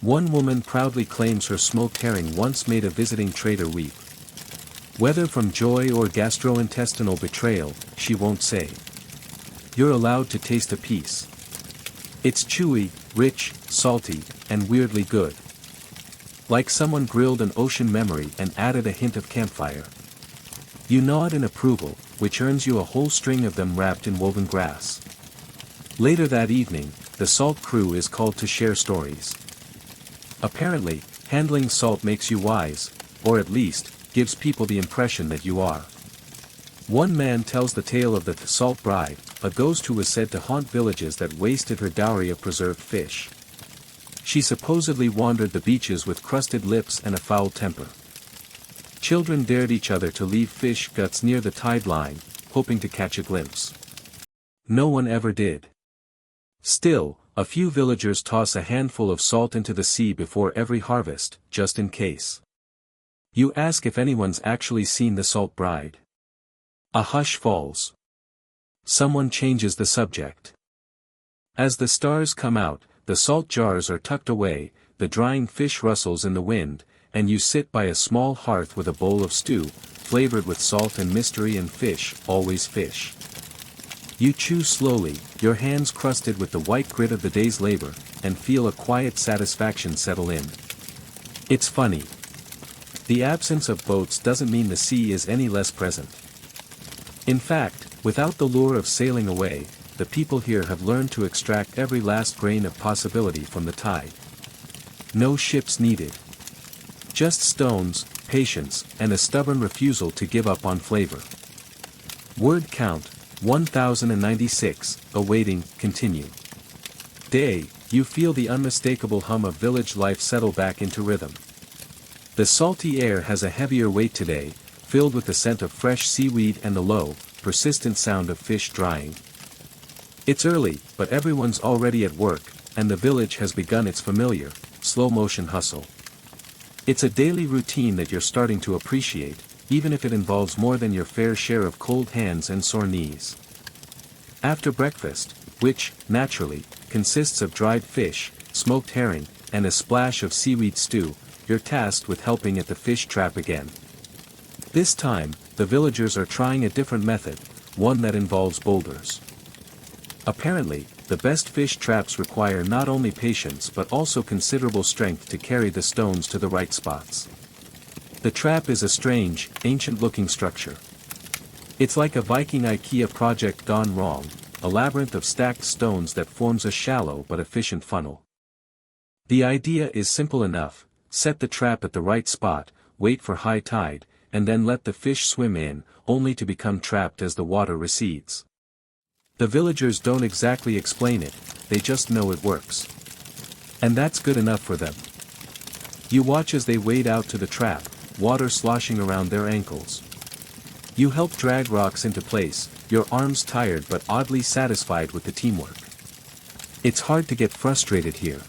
One woman proudly claims her smoked herring once made a visiting trader weep. Whether from joy or gastrointestinal betrayal, she won't say. You're allowed to taste a piece. It's chewy, rich, salty, and weirdly good. Like someone grilled an ocean memory and added a hint of campfire. You nod in approval, which earns you a whole string of them wrapped in woven grass. Later that evening, the salt crew is called to share stories. Apparently, handling salt makes you wise, or at least, gives people the impression that you are. One man tells the tale of the salt bride, a ghost who was said to haunt villages that wasted her dowry of preserved fish. She supposedly wandered the beaches with crusted lips and a foul temper. Children dared each other to leave fish guts near the tide line, hoping to catch a glimpse. No one ever did. Still, a few villagers toss a handful of salt into the sea before every harvest, just in case. You ask if anyone's actually seen the salt bride. A hush falls. Someone changes the subject. As the stars come out, the salt jars are tucked away, the drying fish rustles in the wind, and you sit by a small hearth with a bowl of stew, flavored with salt and mystery and fish, always fish. You chew slowly, your hands crusted with the white grit of the day's labor, and feel a quiet satisfaction settle in. It's funny. The absence of boats doesn't mean the sea is any less present. In fact, without the lure of sailing away, the people here have learned to extract every last grain of possibility from the tide. No ships needed. Just stones, patience, and a stubborn refusal to give up on flavor. Word count, 1096, awaiting, continue. Day, you feel the unmistakable hum of village life settle back into rhythm. The salty air has a heavier weight today, filled with the scent of fresh seaweed and the low, persistent sound of fish drying. It's early, but everyone's already at work, and the village has begun its familiar, slow-motion hustle. It's a daily routine that you're starting to appreciate, even if it involves more than your fair share of cold hands and sore knees. After breakfast, which, naturally, consists of dried fish, smoked herring, and a splash of seaweed stew, you're tasked with helping at the fish trap again. This time, the villagers are trying a different method, one that involves boulders. Apparently, the best fish traps require not only patience but also considerable strength to carry the stones to the right spots. The trap is a strange, ancient-looking structure. It's like a Viking IKEA project gone wrong, a labyrinth of stacked stones that forms a shallow but efficient funnel. The idea is simple enough: set the trap at the right spot, wait for high tide, and then let the fish swim in, only to become trapped as the water recedes. The villagers don't exactly explain it, they just know it works. And that's good enough for them. You watch as they wade out to the trap, water sloshing around their ankles. You help drag rocks into place, your arms tired but oddly satisfied with the teamwork. It's hard to get frustrated here.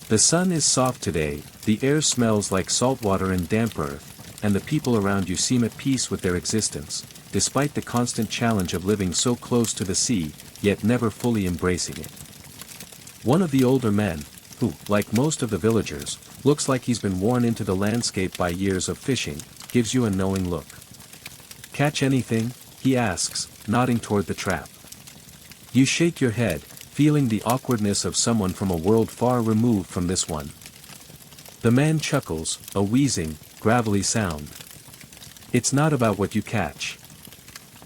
The sun is soft today, the air smells like salt water and damp earth, and the people around you seem at peace with their existence, despite the constant challenge of living so close to the sea, yet never fully embracing it. One of the older men, who, like most of the villagers, looks like he's been worn into the landscape by years of fishing, gives you a knowing look. "Catch anything?" he asks, nodding toward the trap. You shake your head, feeling the awkwardness of someone from a world far removed from this one. The man chuckles, a wheezing, gravelly sound. "It's not about what you catch.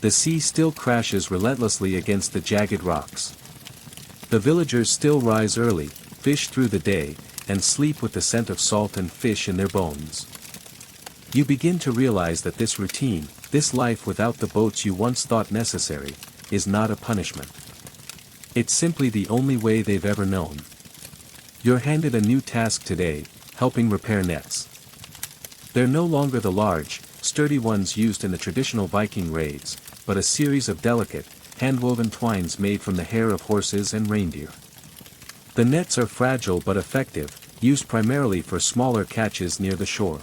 The sea still crashes relentlessly against the jagged rocks. The villagers still rise early, fish through the day, and sleep with the scent of salt and fish in their bones. You begin to realize that this routine, this life without the boats you once thought necessary, is not a punishment. It's simply the only way they've ever known. You're handed a new task today, helping repair nets. They're no longer the large, sturdy ones used in the traditional Viking raids, but a series of delicate, hand-woven twines made from the hair of horses and reindeer. The nets are fragile but effective, used primarily for smaller catches near the shore.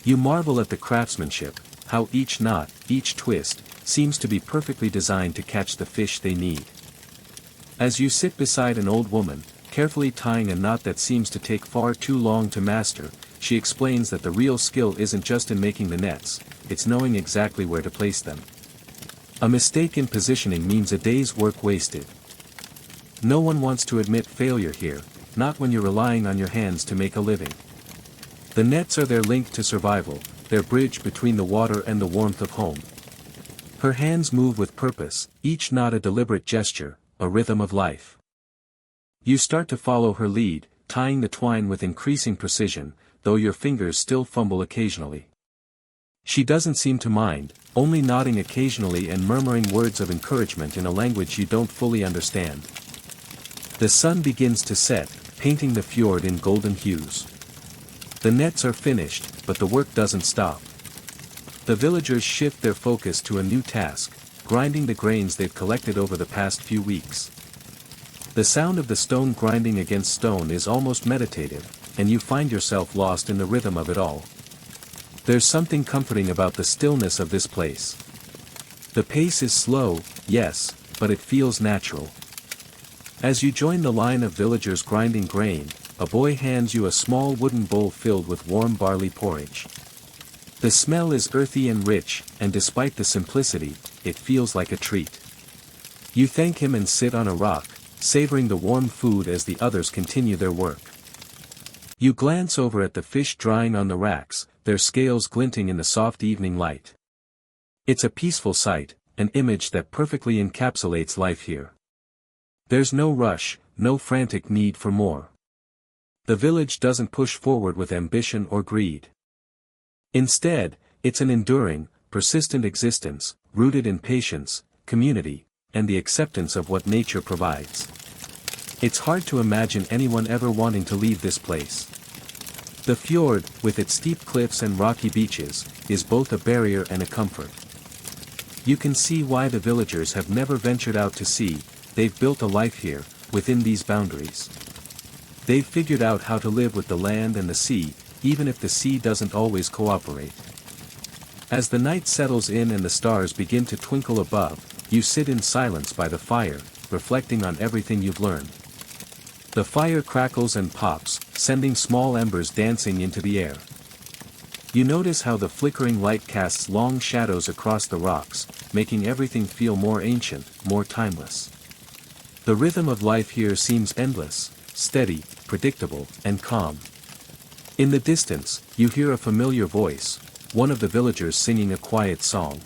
You marvel at the craftsmanship, how each knot, each twist, seems to be perfectly designed to catch the fish they need. As you sit beside an old woman, carefully tying a knot that seems to take far too long to master, she explains that the real skill isn't just in making the nets, it's knowing exactly where to place them. A mistake in positioning means a day's work wasted. No one wants to admit failure here, not when you're relying on your hands to make a living. The nets are their link to survival, their bridge between the water and the warmth of home. Her hands move with purpose, each knot a deliberate gesture, a rhythm of life. You start to follow her lead, tying the twine with increasing precision, though your fingers still fumble occasionally. She doesn't seem to mind, only nodding occasionally and murmuring words of encouragement in a language you don't fully understand. The sun begins to set, painting the fjord in golden hues. The nets are finished, but the work doesn't stop. The villagers shift their focus to a new task, grinding the grains they've collected over the past few weeks. The sound of the stone grinding against stone is almost meditative, and you find yourself lost in the rhythm of it all. There's something comforting about the stillness of this place. The pace is slow, yes, but it feels natural. As you join the line of villagers grinding grain, a boy hands you a small wooden bowl filled with warm barley porridge. The smell is earthy and rich, and despite the simplicity, it feels like a treat. You thank him and sit on a rock, savoring the warm food as the others continue their work. You glance over at the fish drying on the racks, their scales glinting in the soft evening light. It's a peaceful sight, an image that perfectly encapsulates life here. There's no rush, no frantic need for more. The village doesn't push forward with ambition or greed. Instead, it's an enduring, persistent existence, rooted in patience, community, and the acceptance of what nature provides. It's hard to imagine anyone ever wanting to leave this place. The fjord, with its steep cliffs and rocky beaches, is both a barrier and a comfort. You can see why the villagers have never ventured out to sea. They've built a life here, within these boundaries. They've figured out how to live with the land and the sea, even if the sea doesn't always cooperate. As the night settles in and the stars begin to twinkle above, you sit in silence by the fire, reflecting on everything you've learned. The fire crackles and pops, sending small embers dancing into the air. You notice how the flickering light casts long shadows across the rocks, making everything feel more ancient, more timeless. The rhythm of life here seems endless, steady, predictable, and calm. In the distance, you hear a familiar voice, one of the villagers singing a quiet song.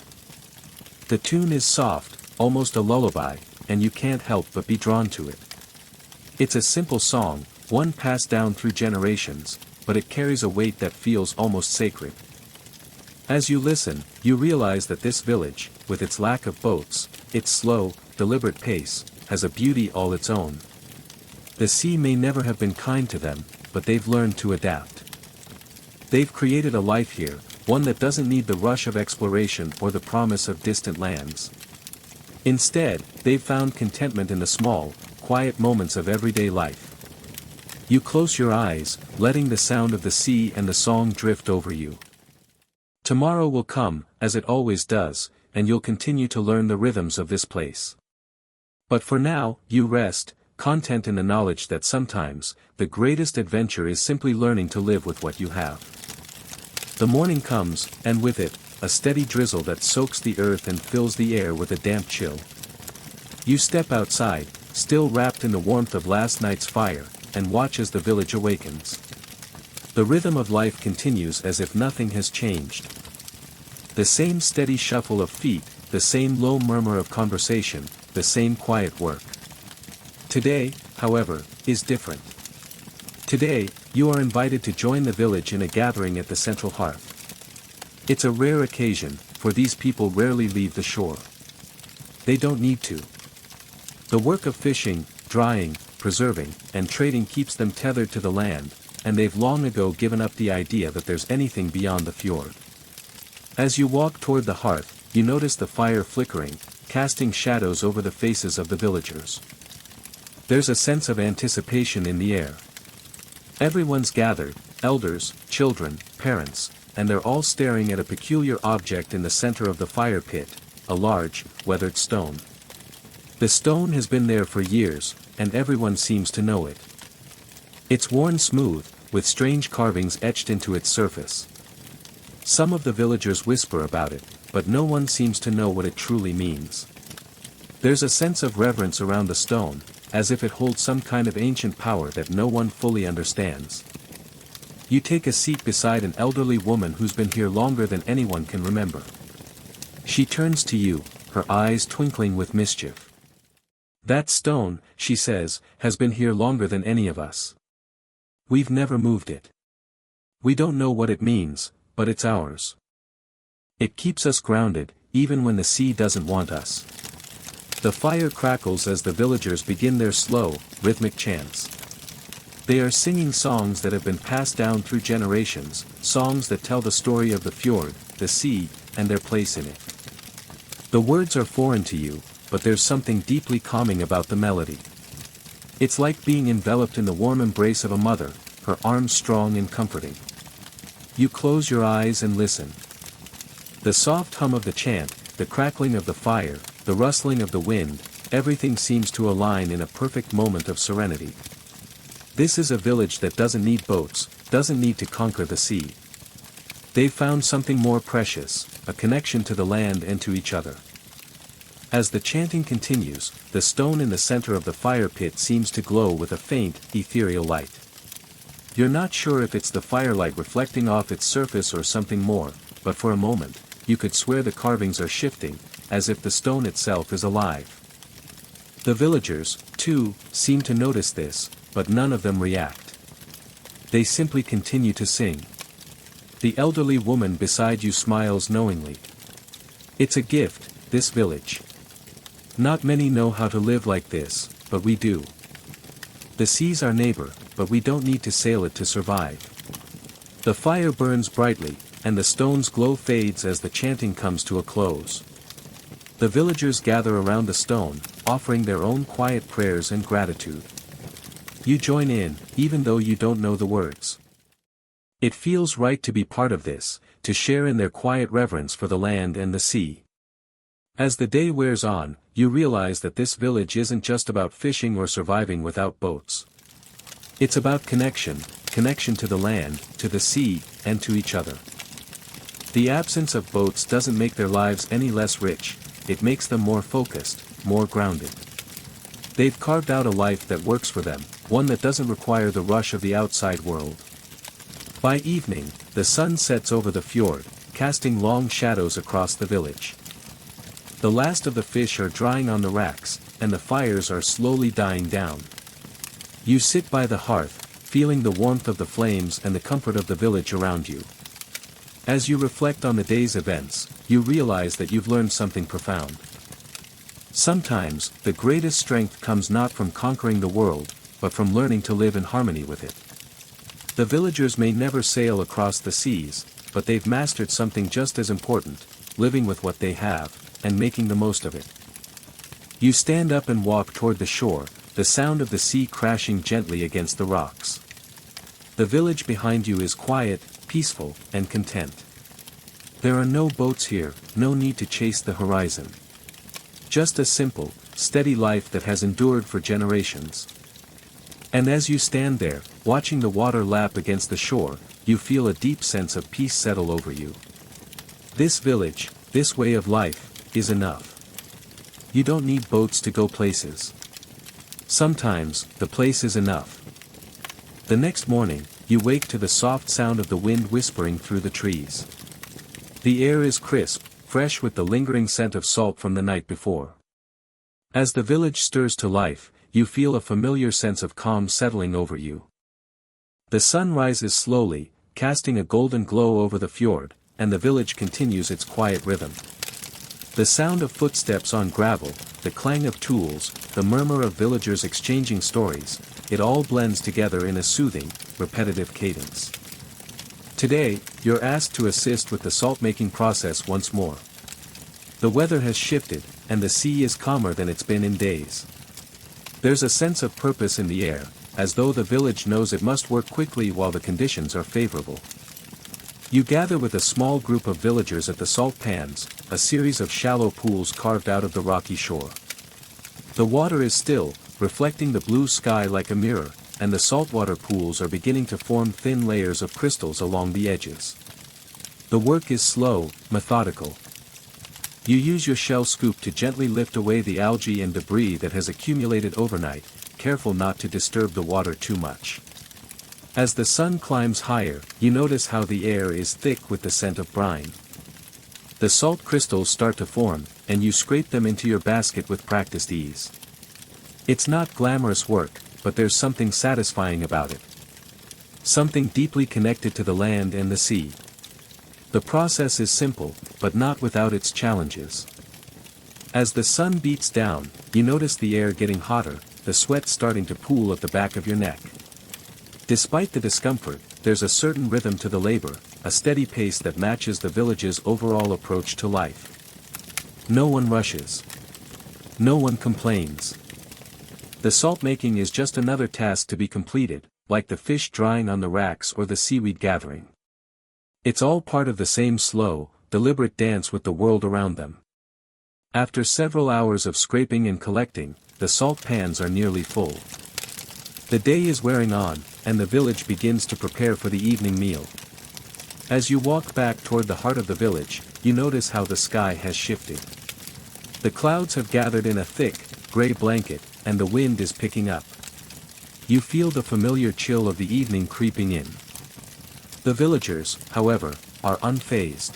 The tune is soft, almost a lullaby, and you can't help but be drawn to it. It's a simple song, one passed down through generations, but it carries a weight that feels almost sacred. As you listen, you realize that this village, with its lack of boats, its slow, deliberate pace, has a beauty all its own. The sea may never have been kind to them, but they've learned to adapt. They've created a life here, one that doesn't need the rush of exploration or the promise of distant lands. Instead, they've found contentment in the small, quiet moments of everyday life. You close your eyes, letting the sound of the sea and the song drift over you. Tomorrow will come, as it always does, and you'll continue to learn the rhythms of this place. But for now, you rest, content in the knowledge that sometimes, the greatest adventure is simply learning to live with what you have. The morning comes, and with it, a steady drizzle that soaks the earth and fills the air with a damp chill. You step outside, still wrapped in the warmth of last night's fire, and watch as the village awakens. The rhythm of life continues as if nothing has changed. The same steady shuffle of feet, the same low murmur of conversation, the same quiet work. Today, however, is different. Today, you are invited to join the village in a gathering at the central hearth. It's a rare occasion, for these people rarely leave the shore. They don't need to. The work of fishing, drying, preserving, and trading keeps them tethered to the land, and they've long ago given up the idea that there's anything beyond the fjord. As you walk toward the hearth, you notice the fire flickering, casting shadows over the faces of the villagers. There's a sense of anticipation in the air. Everyone's gathered, elders, children, parents, and they're all staring at a peculiar object in the center of the fire pit, a large, weathered stone. The stone has been there for years, and everyone seems to know it. It's worn smooth, with strange carvings etched into its surface. Some of the villagers whisper about it, but no one seems to know what it truly means. There's a sense of reverence around the stone, as if it holds some kind of ancient power that no one fully understands. You take a seat beside an elderly woman who's been here longer than anyone can remember. She turns to you, her eyes twinkling with mischief. "That stone," she says, "has been here longer than any of us. We've never moved it. We don't know what it means, but it's ours. It keeps us grounded, even when the sea doesn't want us." The fire crackles as the villagers begin their slow, rhythmic chants. They are singing songs that have been passed down through generations, songs that tell the story of the fjord, the sea, and their place in it. The words are foreign to you, but there's something deeply calming about the melody. It's like being enveloped in the warm embrace of a mother, her arms strong and comforting. You close your eyes and listen. The soft hum of the chant, the crackling of the fire, the rustling of the wind, everything seems to align in a perfect moment of serenity. This is a village that doesn't need boats, doesn't need to conquer the sea. They've found something more precious, a connection to the land and to each other. As the chanting continues, the stone in the center of the fire pit seems to glow with a faint, ethereal light. You're not sure if it's the firelight reflecting off its surface or something more, but for a moment, you could swear the carvings are shifting, as if the stone itself is alive. The villagers, too, seem to notice this, but none of them react. They simply continue to sing. The elderly woman beside you smiles knowingly. It's a gift, this village. Not many know how to live like this, but we do. The sea's our neighbor, but we don't need to sail it to survive. The fire burns brightly, and the stone's glow fades as the chanting comes to a close. The villagers gather around the stone, offering their own quiet prayers and gratitude. You join in, even though you don't know the words. It feels right to be part of this, to share in their quiet reverence for the land and the sea. As the day wears on, you realize that this village isn't just about fishing or surviving without boats. It's about connection, connection to the land, to the sea, and to each other. The absence of boats doesn't make their lives any less rich, it makes them more focused, more grounded. They've carved out a life that works for them, one that doesn't require the rush of the outside world. By evening, the sun sets over the fjord, casting long shadows across the village. The last of the fish are drying on the racks, and the fires are slowly dying down. You sit by the hearth, feeling the warmth of the flames and the comfort of the village around you. As you reflect on the day's events, you realize that you've learned something profound. Sometimes, the greatest strength comes not from conquering the world, but from learning to live in harmony with it. The villagers may never sail across the seas, but they've mastered something just as important, living with what they have, and making the most of it. You stand up and walk toward the shore, the sound of the sea crashing gently against the rocks. The village behind you is quiet, peaceful, and content. There are no boats here, no need to chase the horizon. Just a simple, steady life that has endured for generations. And as you stand there, watching the water lap against the shore, you feel a deep sense of peace settle over you. This village, this way of life, is enough. You don't need boats to go places. Sometimes, the place is enough. The next morning, you wake to the soft sound of the wind whispering through the trees. The air is crisp, fresh with the lingering scent of salt from the night before. As the village stirs to life, you feel a familiar sense of calm settling over you. The sun rises slowly, casting a golden glow over the fjord, and the village continues its quiet rhythm. The sound of footsteps on gravel, the clang of tools, the murmur of villagers exchanging stories, it all blends together in a soothing, repetitive cadence. Today, you're asked to assist with the salt-making process once more. The weather has shifted, and the sea is calmer than it's been in days. There's a sense of purpose in the air, as though the village knows it must work quickly while the conditions are favorable. You gather with a small group of villagers at the salt pans, a series of shallow pools carved out of the rocky shore. The water is still, reflecting the blue sky like a mirror, and the saltwater pools are beginning to form thin layers of crystals along the edges. The work is slow, methodical. You use your shell scoop to gently lift away the algae and debris that has accumulated overnight, careful not to disturb the water too much. As the sun climbs higher, you notice how the air is thick with the scent of brine. The salt crystals start to form, and you scrape them into your basket with practiced ease. It's not glamorous work, but there's something satisfying about it. Something deeply connected to the land and the sea. The process is simple, but not without its challenges. As the sun beats down, you notice the air getting hotter, the sweat starting to pool at the back of your neck. Despite the discomfort, there's a certain rhythm to the labor, a steady pace that matches the village's overall approach to life. No one rushes. No one complains. The salt making is just another task to be completed, like the fish drying on the racks or the seaweed gathering. It's all part of the same slow, deliberate dance with the world around them. After several hours of scraping and collecting, the salt pans are nearly full. The day is wearing on, and the village begins to prepare for the evening meal. As you walk back toward the heart of the village, you notice how the sky has shifted. The clouds have gathered in a thick, gray blanket, and the wind is picking up. You feel the familiar chill of the evening creeping in. The villagers, however, are unfazed.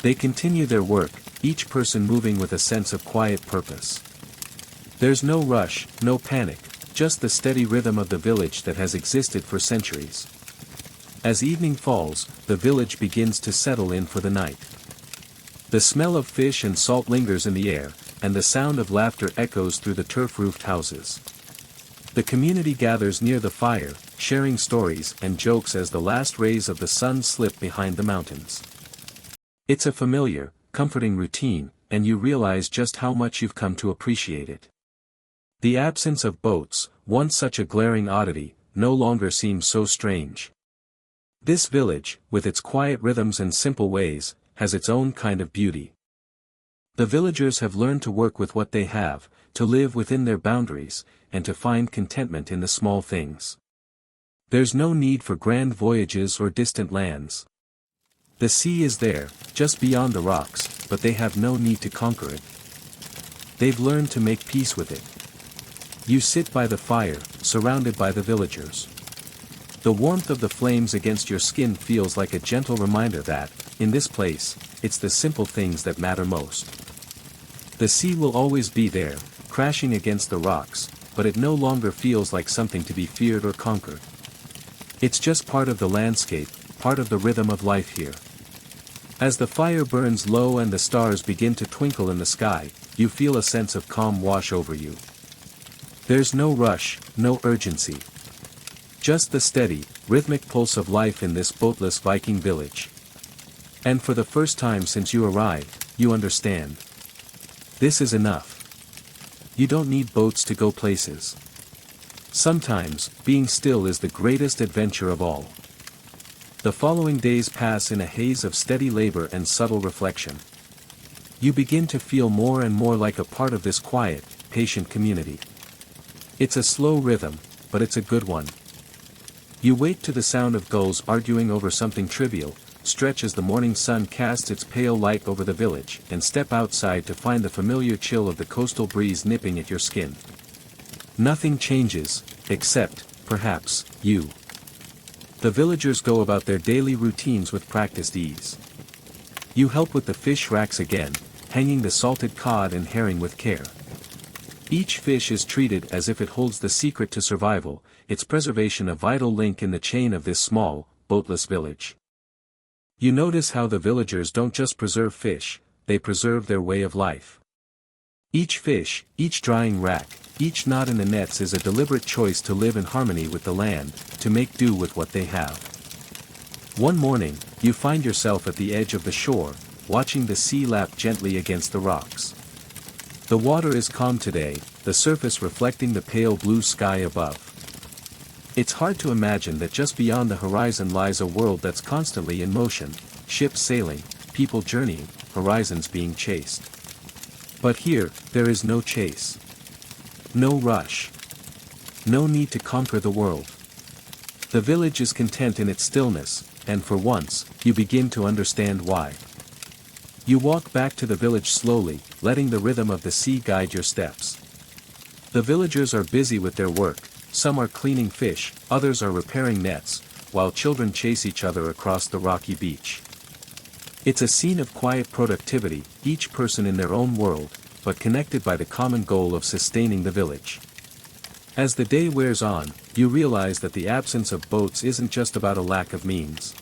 They continue their work, each person moving with a sense of quiet purpose. There's no rush, no panic, just the steady rhythm of the village that has existed for centuries. As evening falls, the village begins to settle in for the night. The smell of fish and salt lingers in the air, and the sound of laughter echoes through the turf-roofed houses. The community gathers near the fire, sharing stories and jokes as the last rays of the sun slip behind the mountains. It's a familiar, comforting routine, and you realize just how much you've come to appreciate it. The absence of boats, once such a glaring oddity, no longer seems so strange. This village, with its quiet rhythms and simple ways, has its own kind of beauty. The villagers have learned to work with what they have, to live within their boundaries, and to find contentment in the small things. There's no need for grand voyages or distant lands. The sea is there, just beyond the rocks, but they have no need to conquer it. They've learned to make peace with it. You sit by the fire, surrounded by the villagers. The warmth of the flames against your skin feels like a gentle reminder that, in this place, it's the simple things that matter most. The sea will always be there, crashing against the rocks, but it no longer feels like something to be feared or conquered. It's just part of the landscape, part of the rhythm of life here. As the fire burns low and the stars begin to twinkle in the sky, you feel a sense of calm wash over you. There's no rush, no urgency. Just the steady, rhythmic pulse of life in this boatless Viking village. And for the first time since you arrived, you understand. This is enough. You don't need boats to go places. Sometimes, being still is the greatest adventure of all. The following days pass in a haze of steady labor and subtle reflection. You begin to feel more and more like a part of this quiet, patient community. It's a slow rhythm, but it's a good one. You wait to the sound of gulls arguing over something trivial, stretch as the morning sun casts its pale light over the village, and step outside to find the familiar chill of the coastal breeze nipping at your skin. Nothing changes, except, perhaps, you. The villagers go about their daily routines with practiced ease. You help with the fish racks again, hanging the salted cod and herring with care. Each fish is treated as if it holds the secret to survival, its preservation a vital link in the chain of this small, boatless village. You notice how the villagers don't just preserve fish, they preserve their way of life. Each fish, each drying rack, each knot in the nets is a deliberate choice to live in harmony with the land, to make do with what they have. One morning, you find yourself at the edge of the shore, watching the sea lap gently against the rocks. The water is calm today, the surface reflecting the pale blue sky above. It's hard to imagine that just beyond the horizon lies a world that's constantly in motion, ships sailing, people journeying, horizons being chased. But here, there is no chase. No rush. No need to conquer the world. The village is content in its stillness, and for once, you begin to understand why. You walk back to the village slowly, letting the rhythm of the sea guide your steps. The villagers are busy with their work, some are cleaning fish, others are repairing nets, while children chase each other across the rocky beach. It's a scene of quiet productivity, each person in their own world, but connected by the common goal of sustaining the village. As the day wears on, you realize that the absence of boats isn't just about a lack of means.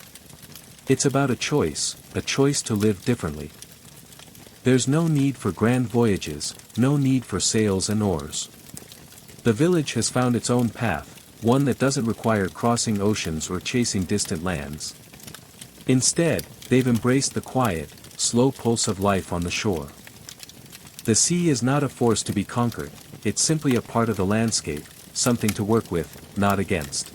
It's about a choice to live differently. There's no need for grand voyages, no need for sails and oars. The village has found its own path, one that doesn't require crossing oceans or chasing distant lands. Instead, they've embraced the quiet, slow pulse of life on the shore. The sea is not a force to be conquered, it's simply a part of the landscape, something to work with, not against.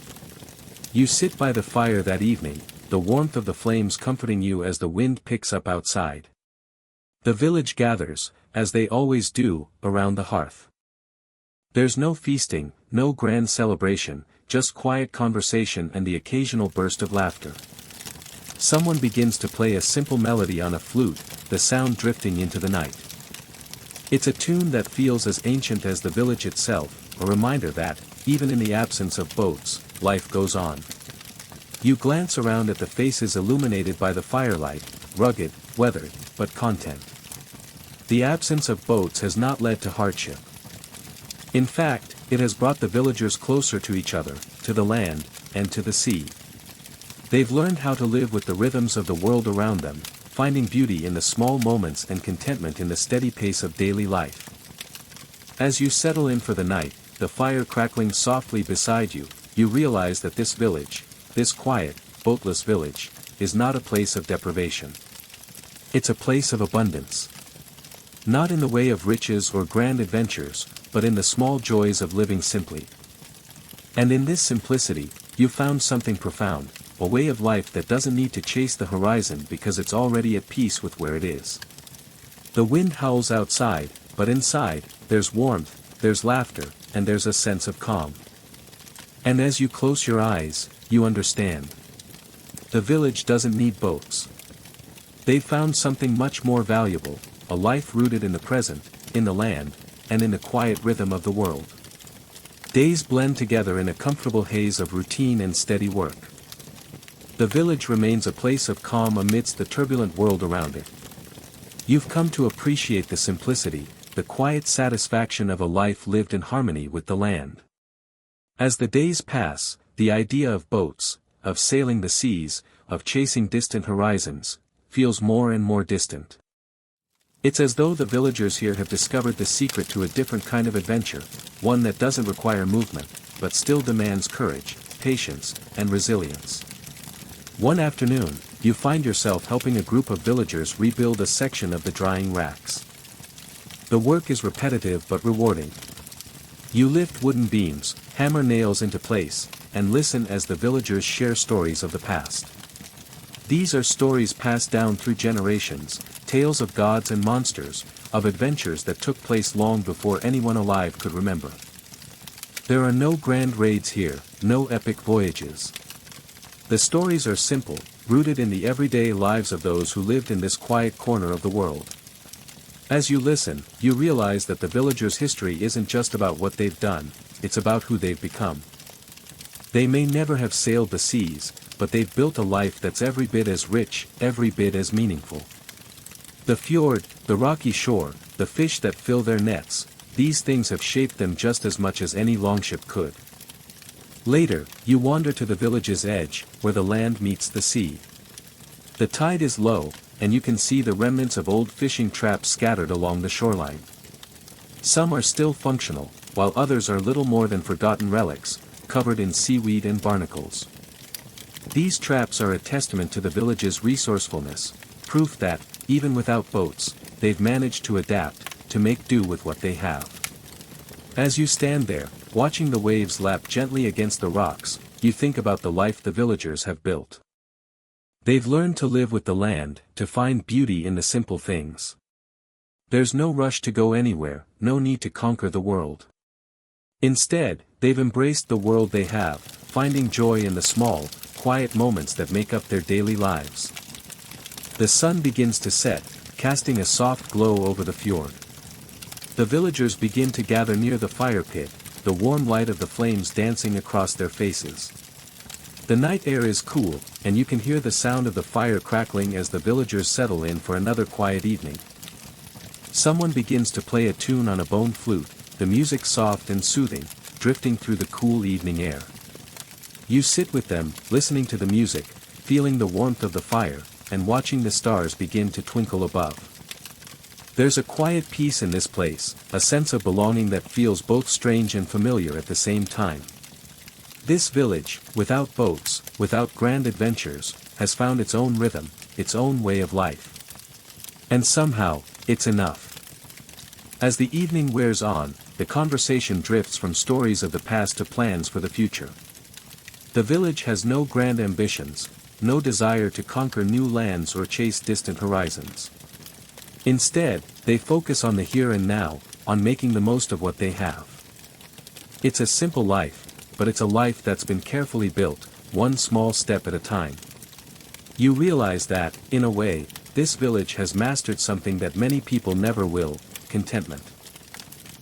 You sit by the fire that evening, the warmth of the flames comforting you as the wind picks up outside. The village gathers, as they always do, around the hearth. There's no feasting, no grand celebration, just quiet conversation and the occasional burst of laughter. Someone begins to play a simple melody on a flute, the sound drifting into the night. It's a tune that feels as ancient as the village itself, a reminder that, even in the absence of boats, life goes on. You glance around at the faces illuminated by the firelight, rugged, weathered, but content. The absence of boats has not led to hardship. In fact, it has brought the villagers closer to each other, to the land, and to the sea. They've learned how to live with the rhythms of the world around them, finding beauty in the small moments and contentment in the steady pace of daily life. As you settle in for the night, the fire crackling softly beside you, you realize that this village, this quiet, boatless village, is not a place of deprivation. It's a place of abundance. Not in the way of riches or grand adventures, but in the small joys of living simply. And in this simplicity, you found something profound, a way of life that doesn't need to chase the horizon because it's already at peace with where it is. The wind howls outside, but inside, there's warmth, there's laughter, and there's a sense of calm. And as you close your eyes, you understand. The village doesn't need boats. They've found something much more valuable, a life rooted in the present, in the land, and in the quiet rhythm of the world. Days blend together in a comfortable haze of routine and steady work. The village remains a place of calm amidst the turbulent world around it. You've come to appreciate the simplicity, the quiet satisfaction of a life lived in harmony with the land. As the days pass, the idea of boats, of sailing the seas, of chasing distant horizons, feels more and more distant. It's as though the villagers here have discovered the secret to a different kind of adventure, one that doesn't require movement, but still demands courage, patience, and resilience. One afternoon, you find yourself helping a group of villagers rebuild a section of the drying racks. The work is repetitive but rewarding. You lift wooden beams, hammer nails into place, and listen as the villagers share stories of the past. These are stories passed down through generations, tales of gods and monsters, of adventures that took place long before anyone alive could remember. There are no grand raids here, no epic voyages. The stories are simple, rooted in the everyday lives of those who lived in this quiet corner of the world. As you listen, you realize that the villagers' history isn't just about what they've done, it's about who they've become. They may never have sailed the seas, but they've built a life that's every bit as rich, every bit as meaningful. The fjord, the rocky shore, the fish that fill their nets, these things have shaped them just as much as any longship could. Later, you wander to the village's edge, where the land meets the sea. The tide is low, and you can see the remnants of old fishing traps scattered along the shoreline. Some are still functional, while others are little more than forgotten relics, covered in seaweed and barnacles. These traps are a testament to the village's resourcefulness, proof that, even without boats, they've managed to adapt, to make do with what they have. As you stand there, watching the waves lap gently against the rocks, you think about the life the villagers have built. They've learned to live with the land, to find beauty in the simple things. There's no rush to go anywhere, no need to conquer the world. Instead, they've embraced the world they have, finding joy in the small, quiet moments that make up their daily lives. The sun begins to set, casting a soft glow over the fjord. The villagers begin to gather near the fire pit, the warm light of the flames dancing across their faces. The night air is cool, and you can hear the sound of the fire crackling as the villagers settle in for another quiet evening. Someone begins to play a tune on a bone flute, the music soft and soothing, drifting through the cool evening air. You sit with them, listening to the music, feeling the warmth of the fire, and watching the stars begin to twinkle above. There's a quiet peace in this place, a sense of belonging that feels both strange and familiar at the same time. This village, without boats, without grand adventures, has found its own rhythm, its own way of life. And somehow, it's enough. As the evening wears on, the conversation drifts from stories of the past to plans for the future. The village has no grand ambitions, no desire to conquer new lands or chase distant horizons. Instead, they focus on the here and now, on making the most of what they have. It's a simple life, but it's a life that's been carefully built, one small step at a time. You realize that, in a way, this village has mastered something that many people never will: contentment.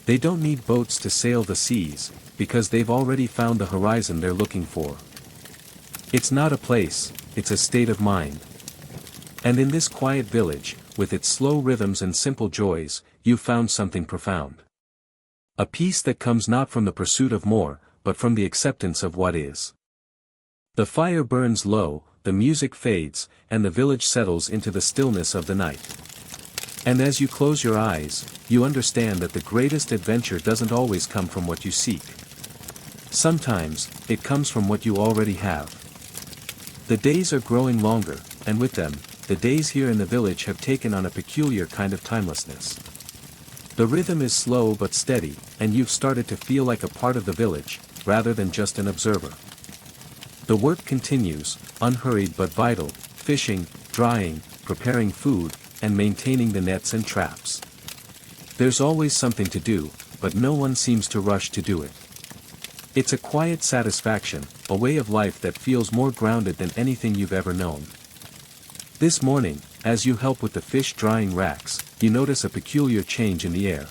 They don't need boats to sail the seas, because they've already found the horizon they're looking for. It's not a place, it's a state of mind. And in this quiet village, with its slow rhythms and simple joys, you've found something profound. A peace that comes not from the pursuit of more, but from the acceptance of what is. The fire burns low, the music fades, and the village settles into the stillness of the night. And as you close your eyes, you understand that the greatest adventure doesn't always come from what you seek. Sometimes, it comes from what you already have. The days are growing longer, and with them, the days here in the village have taken on a peculiar kind of timelessness. The rhythm is slow but steady, and you've started to feel like a part of the village, rather than just an observer. The work continues, unhurried but vital, fishing, drying, preparing food, and maintaining the nets and traps. There's always something to do, but no one seems to rush to do it. It's a quiet satisfaction, a way of life that feels more grounded than anything you've ever known. This morning, as you help with the fish drying racks, you notice a peculiar change in the air.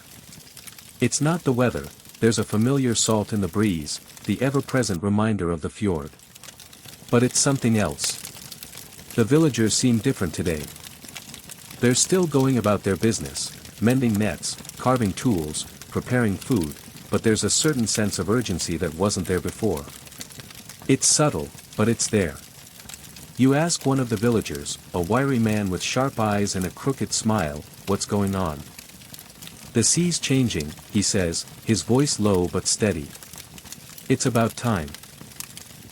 It's not the weather, there's a familiar salt in the breeze, the ever-present reminder of the fjord. But it's something else. The villagers seem different today. They're still going about their business, mending nets, carving tools, preparing food, but there's a certain sense of urgency that wasn't there before. It's subtle, but it's there. You ask one of the villagers, a wiry man with sharp eyes and a crooked smile, what's going on. The sea's changing, he says, his voice low but steady. It's about time.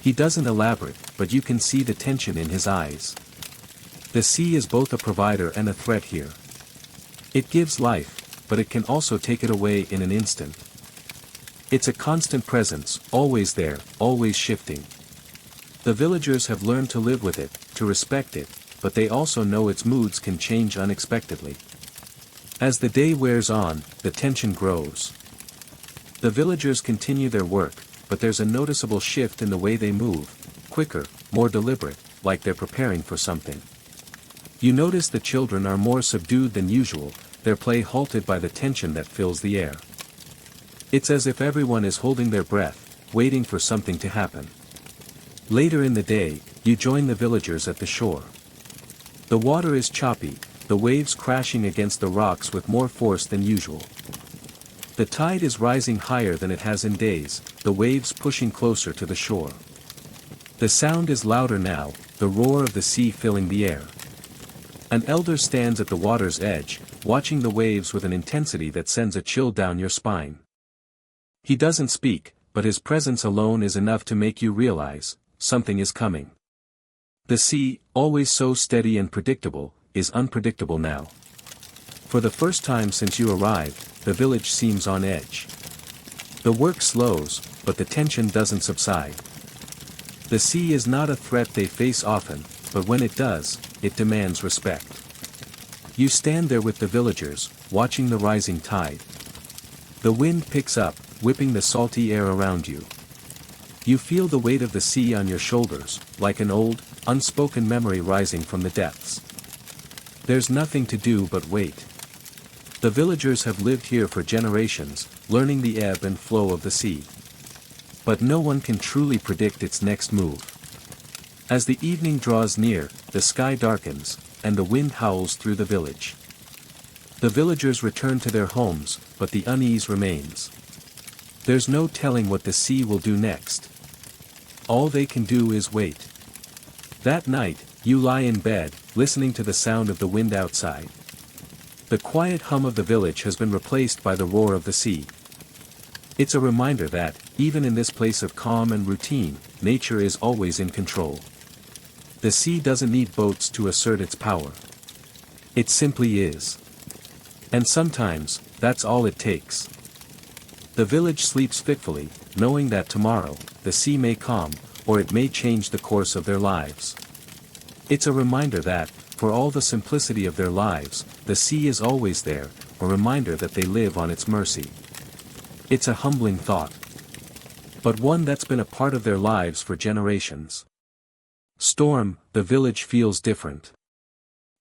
He doesn't elaborate, but you can see the tension in his eyes. The sea is both a provider and a threat here. It gives life, but it can also take it away in an instant. It's a constant presence, always there, always shifting. The villagers have learned to live with it, to respect it, but they also know its moods can change unexpectedly. As the day wears on, the tension grows. The villagers continue their work, but there's a noticeable shift in the way they move, quicker, more deliberate, like they're preparing for something. You notice the children are more subdued than usual, their play halted by the tension that fills the air. It's as if everyone is holding their breath, waiting for something to happen. Later in the day, you join the villagers at the shore. The water is choppy, the waves crashing against the rocks with more force than usual. The tide is rising higher than it has in days, the waves pushing closer to the shore. The sound is louder now, the roar of the sea filling the air. An elder stands at the water's edge, watching the waves with an intensity that sends a chill down your spine. He doesn't speak, but his presence alone is enough to make you realize, something is coming. The sea, always so steady and predictable, is unpredictable now. For the first time since you arrived, the village seems on edge. The work slows, but the tension doesn't subside. The sea is not a threat they face often, but when it does, it demands respect. You stand there with the villagers, watching the rising tide. The wind picks up, whipping the salty air around you. You feel the weight of the sea on your shoulders, like an old, unspoken memory rising from the depths. There's nothing to do but wait. The villagers have lived here for generations, learning the ebb and flow of the sea. But no one can truly predict its next move. As the evening draws near, the sky darkens, and the wind howls through the village. The villagers return to their homes, but the unease remains. There's no telling what the sea will do next. All they can do is wait. That night, you lie in bed, listening to the sound of the wind outside. The quiet hum of the village has been replaced by the roar of the sea. It's a reminder that, even in this place of calm and routine, nature is always in control. The sea doesn't need boats to assert its power. It simply is. And sometimes, that's all it takes. The village sleeps fitfully, knowing that tomorrow, the sea may calm, or it may change the course of their lives. It's a reminder that, for all the simplicity of their lives, the sea is always there, a reminder that they live on its mercy. It's a humbling thought. But one that's been a part of their lives for generations. Storm, the village feels different.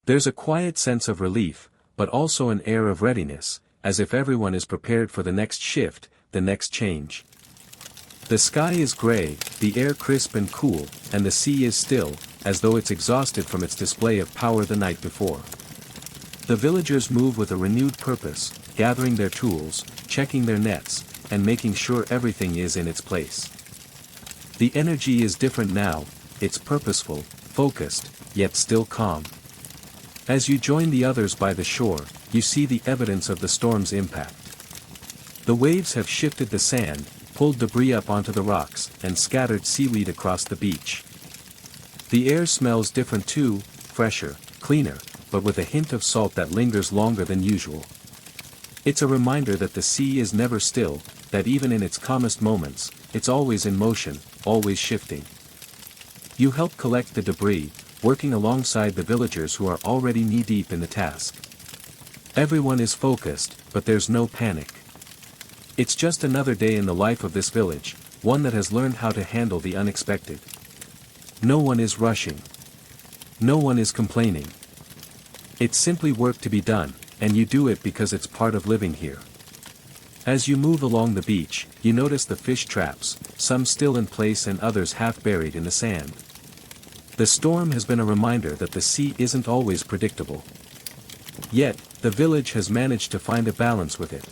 There's a quiet sense of relief, but also an air of readiness, as if everyone is prepared for the next shift, the next change. The sky is gray, the air crisp and cool, and the sea is still, as though it's exhausted from its display of power the night before. The villagers move with a renewed purpose, gathering their tools, checking their nets, and making sure everything is in its place. The energy is different now, it's purposeful, focused, yet still calm. As you join the others by the shore, you see the evidence of the storm's impact. The waves have shifted the sand, pulled debris up onto the rocks, and scattered seaweed across the beach. The air smells different too, fresher, cleaner, but with a hint of salt that lingers longer than usual. It's a reminder that the sea is never still, that even in its calmest moments, it's always in motion, always shifting. You help collect the debris, working alongside the villagers who are already knee-deep in the task. Everyone is focused, but there's no panic. It's just another day in the life of this village, one that has learned how to handle the unexpected. No one is rushing. No one is complaining. It's simply work to be done, and you do it because it's part of living here. As you move along the beach, you notice the fish traps, some still in place and others half buried in the sand. The storm has been a reminder that the sea isn't always predictable. Yet, the village has managed to find a balance with it.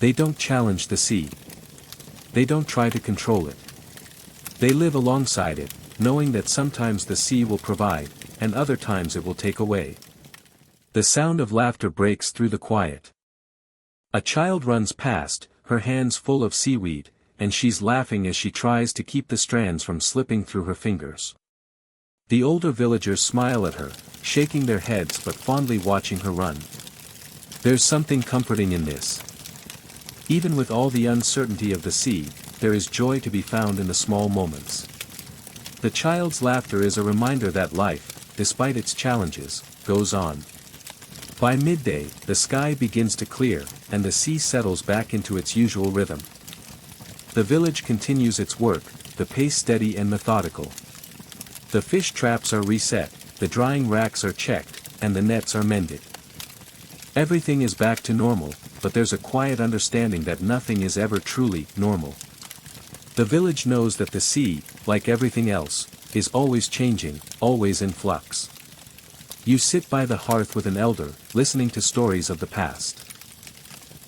They don't challenge the sea. They don't try to control it. They live alongside it, knowing that sometimes the sea will provide, and other times it will take away. The sound of laughter breaks through the quiet. A child runs past, her hands full of seaweed, and she's laughing as she tries to keep the strands from slipping through her fingers. The older villagers smile at her, shaking their heads but fondly watching her run. There's something comforting in this. Even with all the uncertainty of the sea, there is joy to be found in the small moments. The child's laughter is a reminder that life, despite its challenges, goes on. By midday, the sky begins to clear, and the sea settles back into its usual rhythm. The village continues its work, the pace steady and methodical. The fish traps are reset, the drying racks are checked, and the nets are mended. Everything is back to normal, but there's a quiet understanding that nothing is ever truly normal. The village knows that the sea, like everything else, is always changing, always in flux. You sit by the hearth with an elder, listening to stories of the past.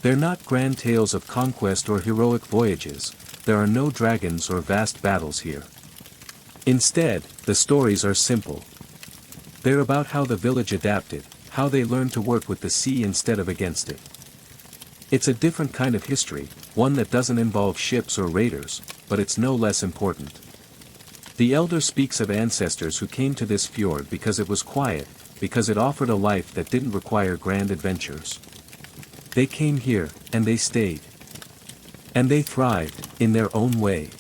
They're not grand tales of conquest or heroic voyages, there are no dragons or vast battles here. Instead, the stories are simple. They're about how the village adapted, how they learned to work with the sea instead of against it. It's a different kind of history, one that doesn't involve ships or raiders, but it's no less important. The elder speaks of ancestors who came to this fjord because it was quiet, because it offered a life that didn't require grand adventures. They came here, and they stayed. And they thrived, in their own way.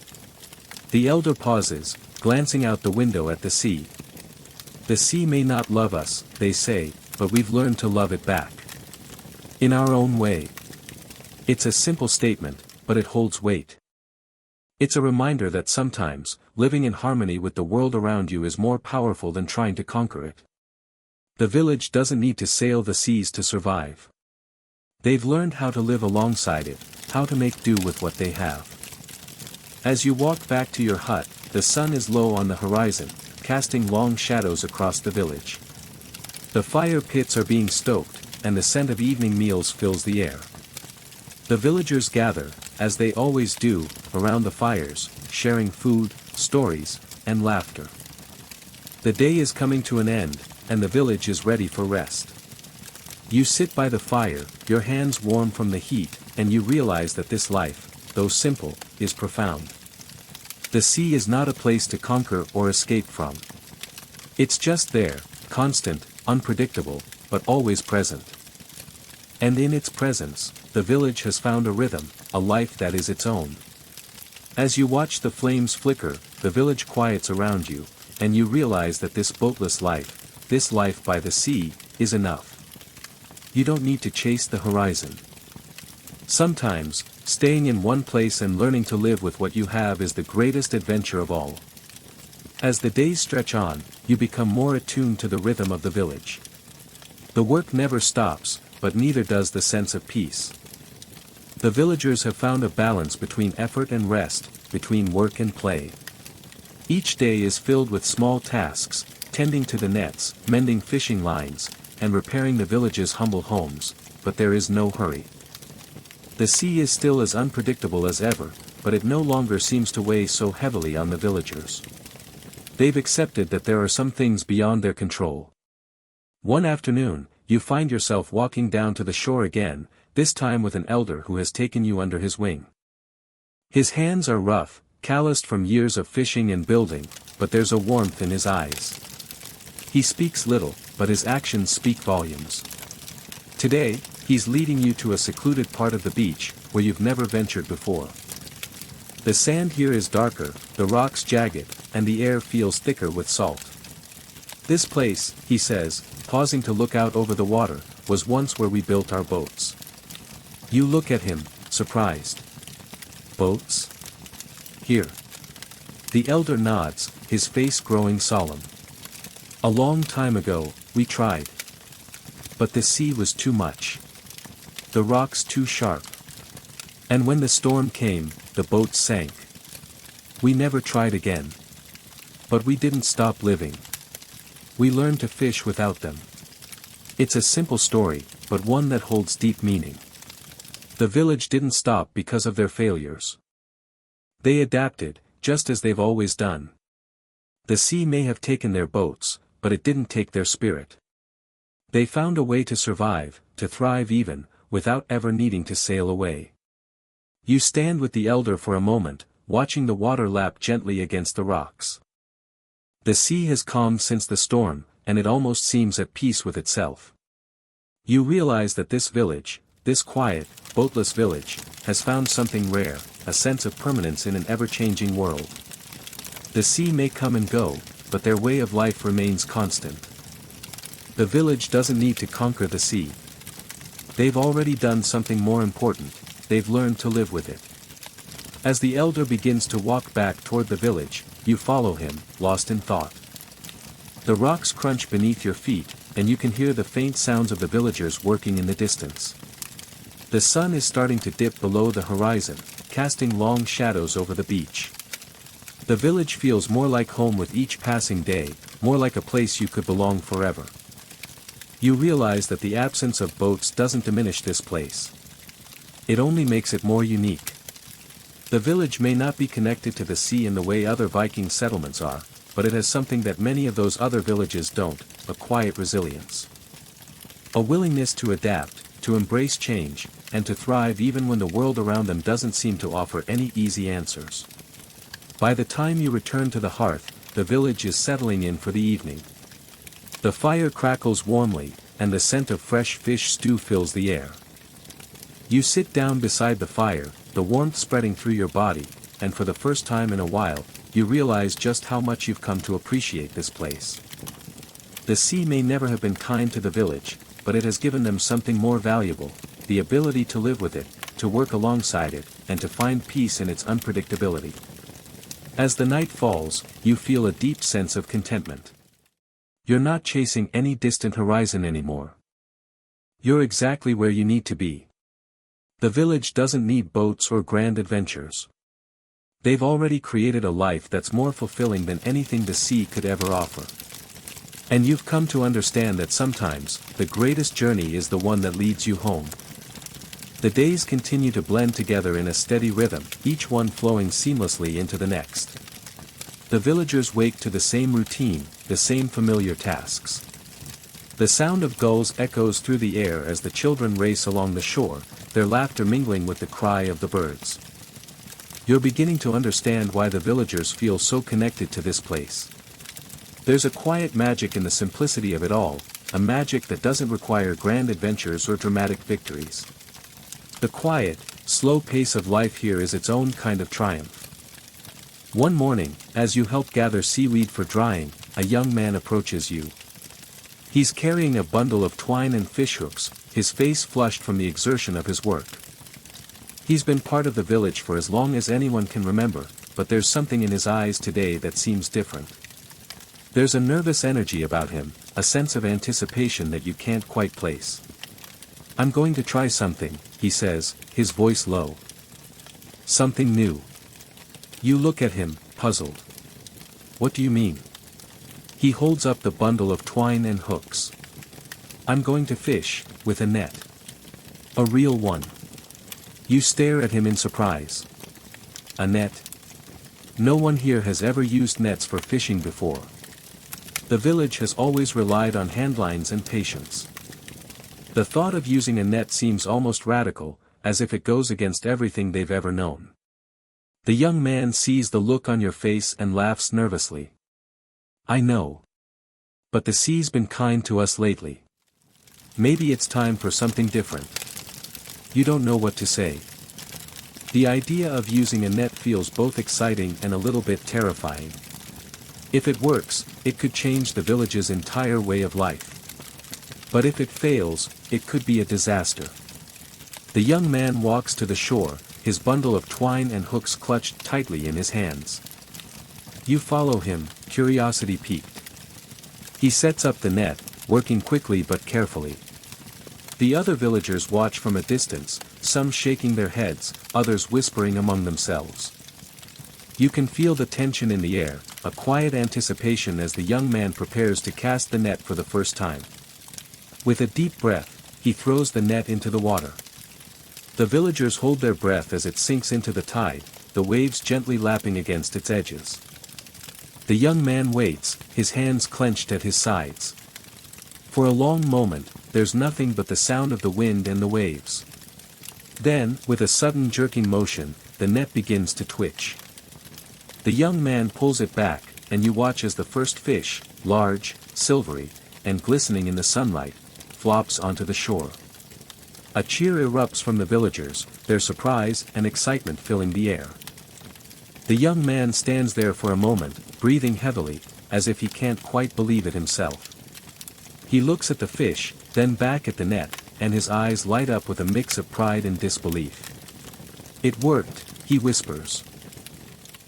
The elder pauses, glancing out the window at the sea. The sea may not love us, they say, but we've learned to love it back. In our own way. It's a simple statement, but it holds weight. It's a reminder that sometimes, living in harmony with the world around you is more powerful than trying to conquer it. The village doesn't need to sail the seas to survive. They've learned how to live alongside it, how to make do with what they have. As you walk back to your hut, the sun is low on the horizon, casting long shadows across the village. The fire pits are being stoked, and the scent of evening meals fills the air. The villagers gather, as they always do, around the fires, sharing food, stories, and laughter. The day is coming to an end, and the village is ready for rest. You sit by the fire, your hands warm from the heat, and you realize that this life, though simple, is profound. The sea is not a place to conquer or escape from. It's just there, constant, unpredictable, but always present. And in its presence, the village has found a rhythm, a life that is its own. As you watch the flames flicker, the village quiets around you, and you realize that this boatless life, this life by the sea, is enough. You don't need to chase the horizon. Sometimes, staying in one place and learning to live with what you have is the greatest adventure of all. As the days stretch on, you become more attuned to the rhythm of the village. The work never stops, but neither does the sense of peace. The villagers have found a balance between effort and rest, between work and play. Each day is filled with small tasks, tending to the nets, mending fishing lines, and repairing the village's humble homes, but there is no hurry. The sea is still as unpredictable as ever, but it no longer seems to weigh so heavily on the villagers. They've accepted that there are some things beyond their control. One afternoon, you find yourself walking down to the shore again, this time with an elder who has taken you under his wing. His hands are rough, calloused from years of fishing and building, but there's a warmth in his eyes. He speaks little, but his actions speak volumes. Today, he's leading you to a secluded part of the beach, where you've never ventured before. The sand here is darker, the rocks jagged, and the air feels thicker with salt. This place, he says, pausing to look out over the water, was once where we built our boats. You look at him, surprised. Boats? Here. The elder nods, his face growing solemn. A long time ago, we tried. But the sea was too much. The rocks too sharp. And when the storm came, the boats sank. We never tried again. But we didn't stop living. We learned to fish without them. It's a simple story, but one that holds deep meaning. The village didn't stop because of their failures. They adapted, just as they've always done. The sea may have taken their boats, but it didn't take their spirit. They found a way to survive, to thrive even, without ever needing to sail away. You stand with the elder for a moment, watching the water lap gently against the rocks. The sea has calmed since the storm, and it almost seems at peace with itself. You realize that this village, this quiet, boatless village, has found something rare, a sense of permanence in an ever-changing world. The sea may come and go, but their way of life remains constant. The village doesn't need to conquer the sea. They've already done something more important, they've learned to live with it. As the elder begins to walk back toward the village, you follow him, lost in thought. The rocks crunch beneath your feet, and you can hear the faint sounds of the villagers working in the distance. The sun is starting to dip below the horizon, casting long shadows over the beach. The village feels more like home with each passing day, more like a place you could belong forever. You realize that the absence of boats doesn't diminish this place. It only makes it more unique. The village may not be connected to the sea in the way other Viking settlements are, but it has something that many of those other villages don't, a quiet resilience. A willingness to adapt, to embrace change, and to thrive even when the world around them doesn't seem to offer any easy answers. By the time you return to the hearth, the village is settling in for the evening. The fire crackles warmly, and the scent of fresh fish stew fills the air. You sit down beside the fire, the warmth spreading through your body, and for the first time in a while, you realize just how much you've come to appreciate this place. The sea may never have been kind to the village, but it has given them something more valuable, the ability to live with it, to work alongside it, and to find peace in its unpredictability. As the night falls, you feel a deep sense of contentment. You're not chasing any distant horizon anymore. You're exactly where you need to be. The village doesn't need boats or grand adventures. They've already created a life that's more fulfilling than anything the sea could ever offer. And you've come to understand that sometimes, the greatest journey is the one that leads you home. The days continue to blend together in a steady rhythm, each one flowing seamlessly into the next. The villagers wake to the same routine, the same familiar tasks. The sound of gulls echoes through the air as the children race along the shore, their laughter mingling with the cry of the birds. You're beginning to understand why the villagers feel so connected to this place. There's a quiet magic in the simplicity of it all, a magic that doesn't require grand adventures or dramatic victories. The quiet, slow pace of life here is its own kind of triumph. One morning, as you help gather seaweed for drying, a young man approaches you. He's carrying a bundle of twine and fishhooks, his face flushed from the exertion of his work. He's been part of the village for as long as anyone can remember, but there's something in his eyes today that seems different. There's a nervous energy about him, a sense of anticipation that you can't quite place. "I'm going to try something," he says, his voice low. "Something new." You look at him, puzzled. "What do you mean?" He holds up the bundle of twine and hooks. "I'm going to fish, with a net. A real one." You stare at him in surprise. "A net? No one here has ever used nets for fishing before. The village has always relied on handlines and patience. The thought of using a net seems almost radical, as if it goes against everything they've ever known." The young man sees the look on your face and laughs nervously. "I know. But the sea's been kind to us lately. Maybe it's time for something different." You don't know what to say. The idea of using a net feels both exciting and a little bit terrifying. If it works, it could change the village's entire way of life. But if it fails, it could be a disaster. The young man walks to the shore, his bundle of twine and hooks clutched tightly in his hands. You follow him, curiosity piqued. He sets up the net, working quickly but carefully. The other villagers watch from a distance, some shaking their heads, others whispering among themselves. You can feel the tension in the air, a quiet anticipation as the young man prepares to cast the net for the first time. With a deep breath, he throws the net into the water. The villagers hold their breath as it sinks into the tide, the waves gently lapping against its edges. The young man waits, his hands clenched at his sides. For a long moment, there's nothing but the sound of the wind and the waves. Then, with a sudden jerking motion, the net begins to twitch. The young man pulls it back, and you watch as the first fish, large, silvery, and glistening in the sunlight, flops onto the shore. A cheer erupts from the villagers, their surprise and excitement filling the air. The young man stands there for a moment, breathing heavily, as if he can't quite believe it himself. He looks at the fish, then back at the net, and his eyes light up with a mix of pride and disbelief. "It worked," he whispers.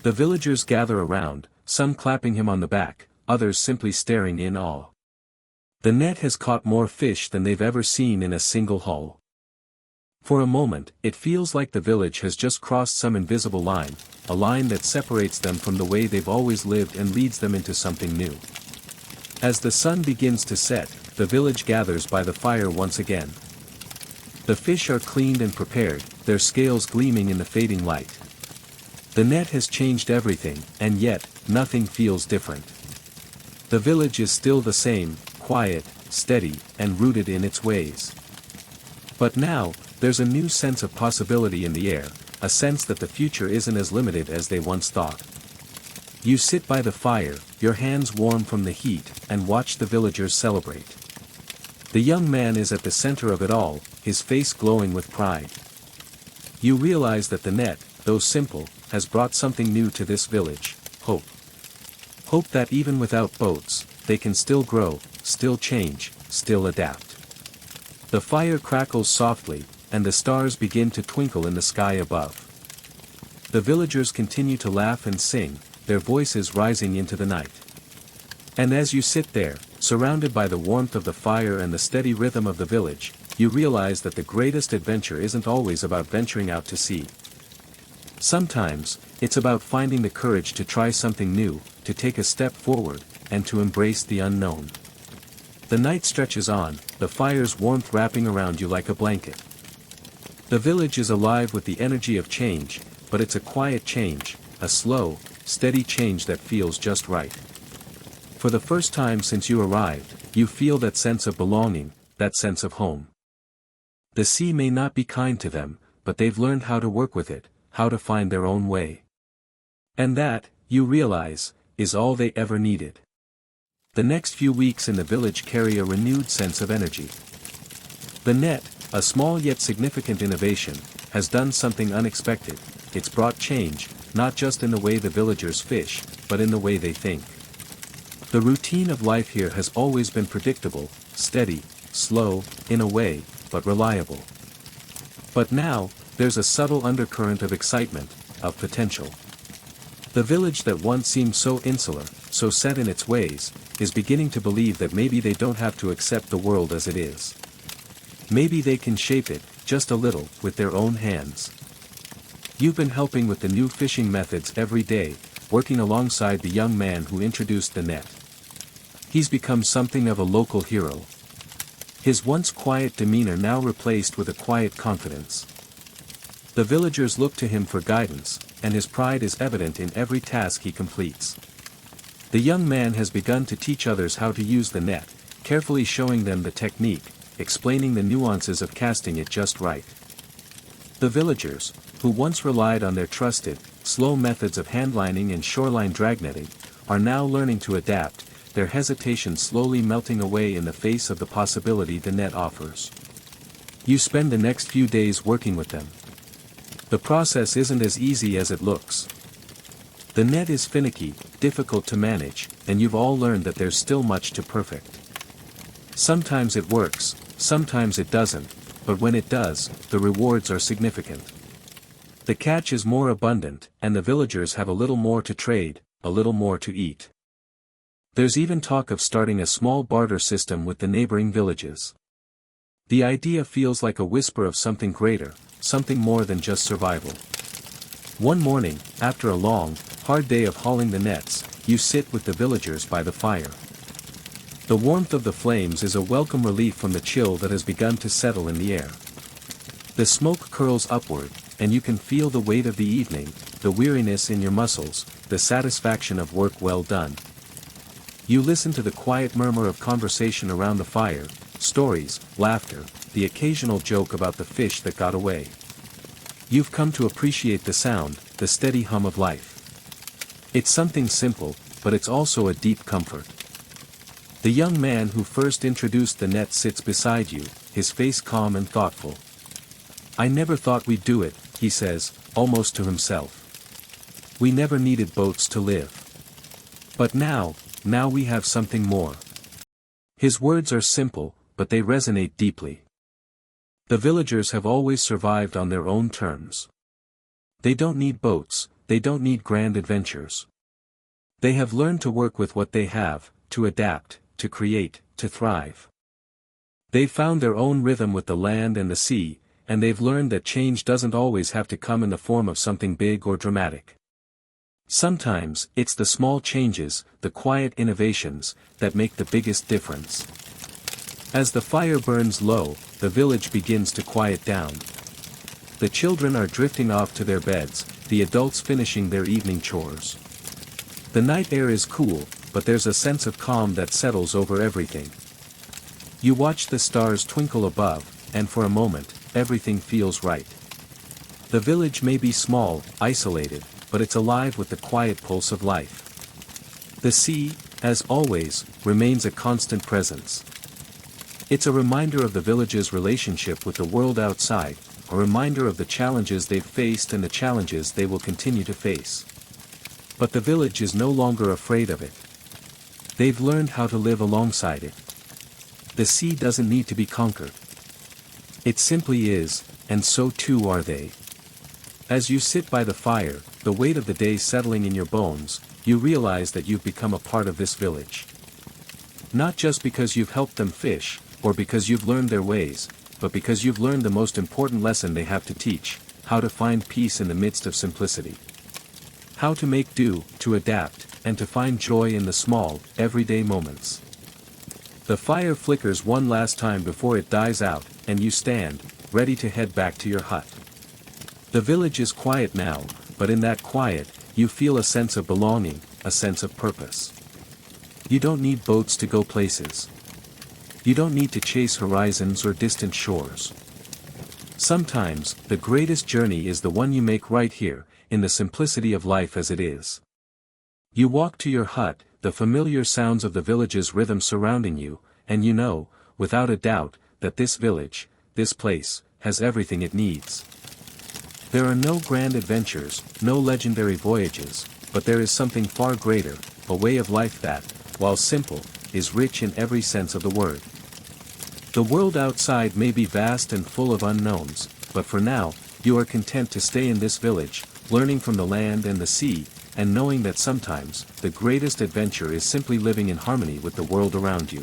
The villagers gather around, some clapping him on the back, others simply staring in awe. The net has caught more fish than they've ever seen in a single haul. For a moment, it feels like the village has just crossed some invisible line, a line that separates them from the way they've always lived and leads them into something new. As the sun begins to set, the village gathers by the fire once again. The fish are cleaned and prepared, their scales gleaming in the fading light. The net has changed everything, and yet, nothing feels different. The village is still the same, quiet, steady, and rooted in its ways. But now, there's a new sense of possibility in the air, a sense that the future isn't as limited as they once thought. You sit by the fire, your hands warm from the heat, and watch the villagers celebrate. The young man is at the center of it all, his face glowing with pride. You realize that the net, though simple, has brought something new to this village: hope. Hope that even without boats, they can still grow, still change, still adapt. The fire crackles softly, and the stars begin to twinkle in the sky above. The villagers continue to laugh and sing, their voices rising into the night. And as you sit there, surrounded by the warmth of the fire and the steady rhythm of the village, you realize that the greatest adventure isn't always about venturing out to sea. Sometimes, it's about finding the courage to try something new, to take a step forward, and to embrace the unknown. The night stretches on, the fire's warmth wrapping around you like a blanket. The village is alive with the energy of change, but it's a quiet change, a slow, steady change that feels just right. For the first time since you arrived, you feel that sense of belonging, that sense of home. The sea may not be kind to them, but they've learned how to work with it, how to find their own way. And that, you realize, is all they ever needed. The next few weeks in the village carry a renewed sense of energy. The net, a small yet significant innovation, has done something unexpected. It's brought change, not just in the way the villagers fish, but in the way they think. The routine of life here has always been predictable, steady, slow, in a way, but reliable. But now, there's a subtle undercurrent of excitement, of potential. The village that once seemed so insular, so set in its ways, is beginning to believe that maybe they don't have to accept the world as it is. Maybe they can shape it, just a little, with their own hands. You've been helping with the new fishing methods every day, working alongside the young man who introduced the net. He's become something of a local hero. His once quiet demeanor now replaced with a quiet confidence. The villagers look to him for guidance, and his pride is evident in every task he completes. The young man has begun to teach others how to use the net, carefully showing them the technique, explaining the nuances of casting it just right. The villagers, who once relied on their trusted, slow methods of handlining and shoreline dragnetting, are now learning to adapt, their hesitation slowly melting away in the face of the possibility the net offers. You spend the next few days working with them. The process isn't as easy as it looks. The net is finicky, difficult to manage, and you've all learned that there's still much to perfect. Sometimes it works, sometimes it doesn't, but when it does, the rewards are significant. The catch is more abundant, and the villagers have a little more to trade, a little more to eat. There's even talk of starting a small barter system with the neighboring villages. The idea feels like a whisper of something greater, something more than just survival. One morning, after a long, hard day of hauling the nets, you sit with the villagers by the fire. The warmth of the flames is a welcome relief from the chill that has begun to settle in the air. The smoke curls upward, and you can feel the weight of the evening, the weariness in your muscles, the satisfaction of work well done. You listen to the quiet murmur of conversation around the fire, stories, laughter, the occasional joke about the fish that got away. You've come to appreciate the sound, the steady hum of life. It's something simple, but it's also a deep comfort. The young man who first introduced the net sits beside you, his face calm and thoughtful. "I never thought we'd do it," he says, almost to himself. "We never needed boats to live. But now we have something more." His words are simple, but they resonate deeply. The villagers have always survived on their own terms. They don't need boats, they don't need grand adventures. They have learned to work with what they have, to adapt, to create, to thrive. They've found their own rhythm with the land and the sea, and they've learned that change doesn't always have to come in the form of something big or dramatic. Sometimes, it's the small changes, the quiet innovations, that make the biggest difference. As the fire burns low, the village begins to quiet down. The children are drifting off to their beds, the adults finishing their evening chores. The night air is cool, but there's a sense of calm that settles over everything. You watch the stars twinkle above, and for a moment, everything feels right. The village may be small, isolated, but it's alive with the quiet pulse of life. The sea, as always, remains a constant presence. It's a reminder of the village's relationship with the world outside, a reminder of the challenges they've faced and the challenges they will continue to face. But the village is no longer afraid of it. They've learned how to live alongside it. The sea doesn't need to be conquered. It simply is, and so too are they. As you sit by the fire, the weight of the day settling in your bones, you realize that you've become a part of this village. Not just because you've helped them fish, or because you've learned their ways, but because you've learned the most important lesson they have to teach, how to find peace in the midst of simplicity. How to make do, to adapt, and to find joy in the small, everyday moments. The fire flickers one last time before it dies out, and you stand, ready to head back to your hut. The village is quiet now, but in that quiet, you feel a sense of belonging, a sense of purpose. You don't need boats to go places. You don't need to chase horizons or distant shores. Sometimes, the greatest journey is the one you make right here, in the simplicity of life as it is. You walk to your hut, the familiar sounds of the village's rhythm surrounding you, and you know, without a doubt, that this village, this place, has everything it needs. There are no grand adventures, no legendary voyages, but there is something far greater, a way of life that, while simple, is rich in every sense of the word. The world outside may be vast and full of unknowns, but for now, you are content to stay in this village, learning from the land and the sea, and knowing that sometimes, the greatest adventure is simply living in harmony with the world around you.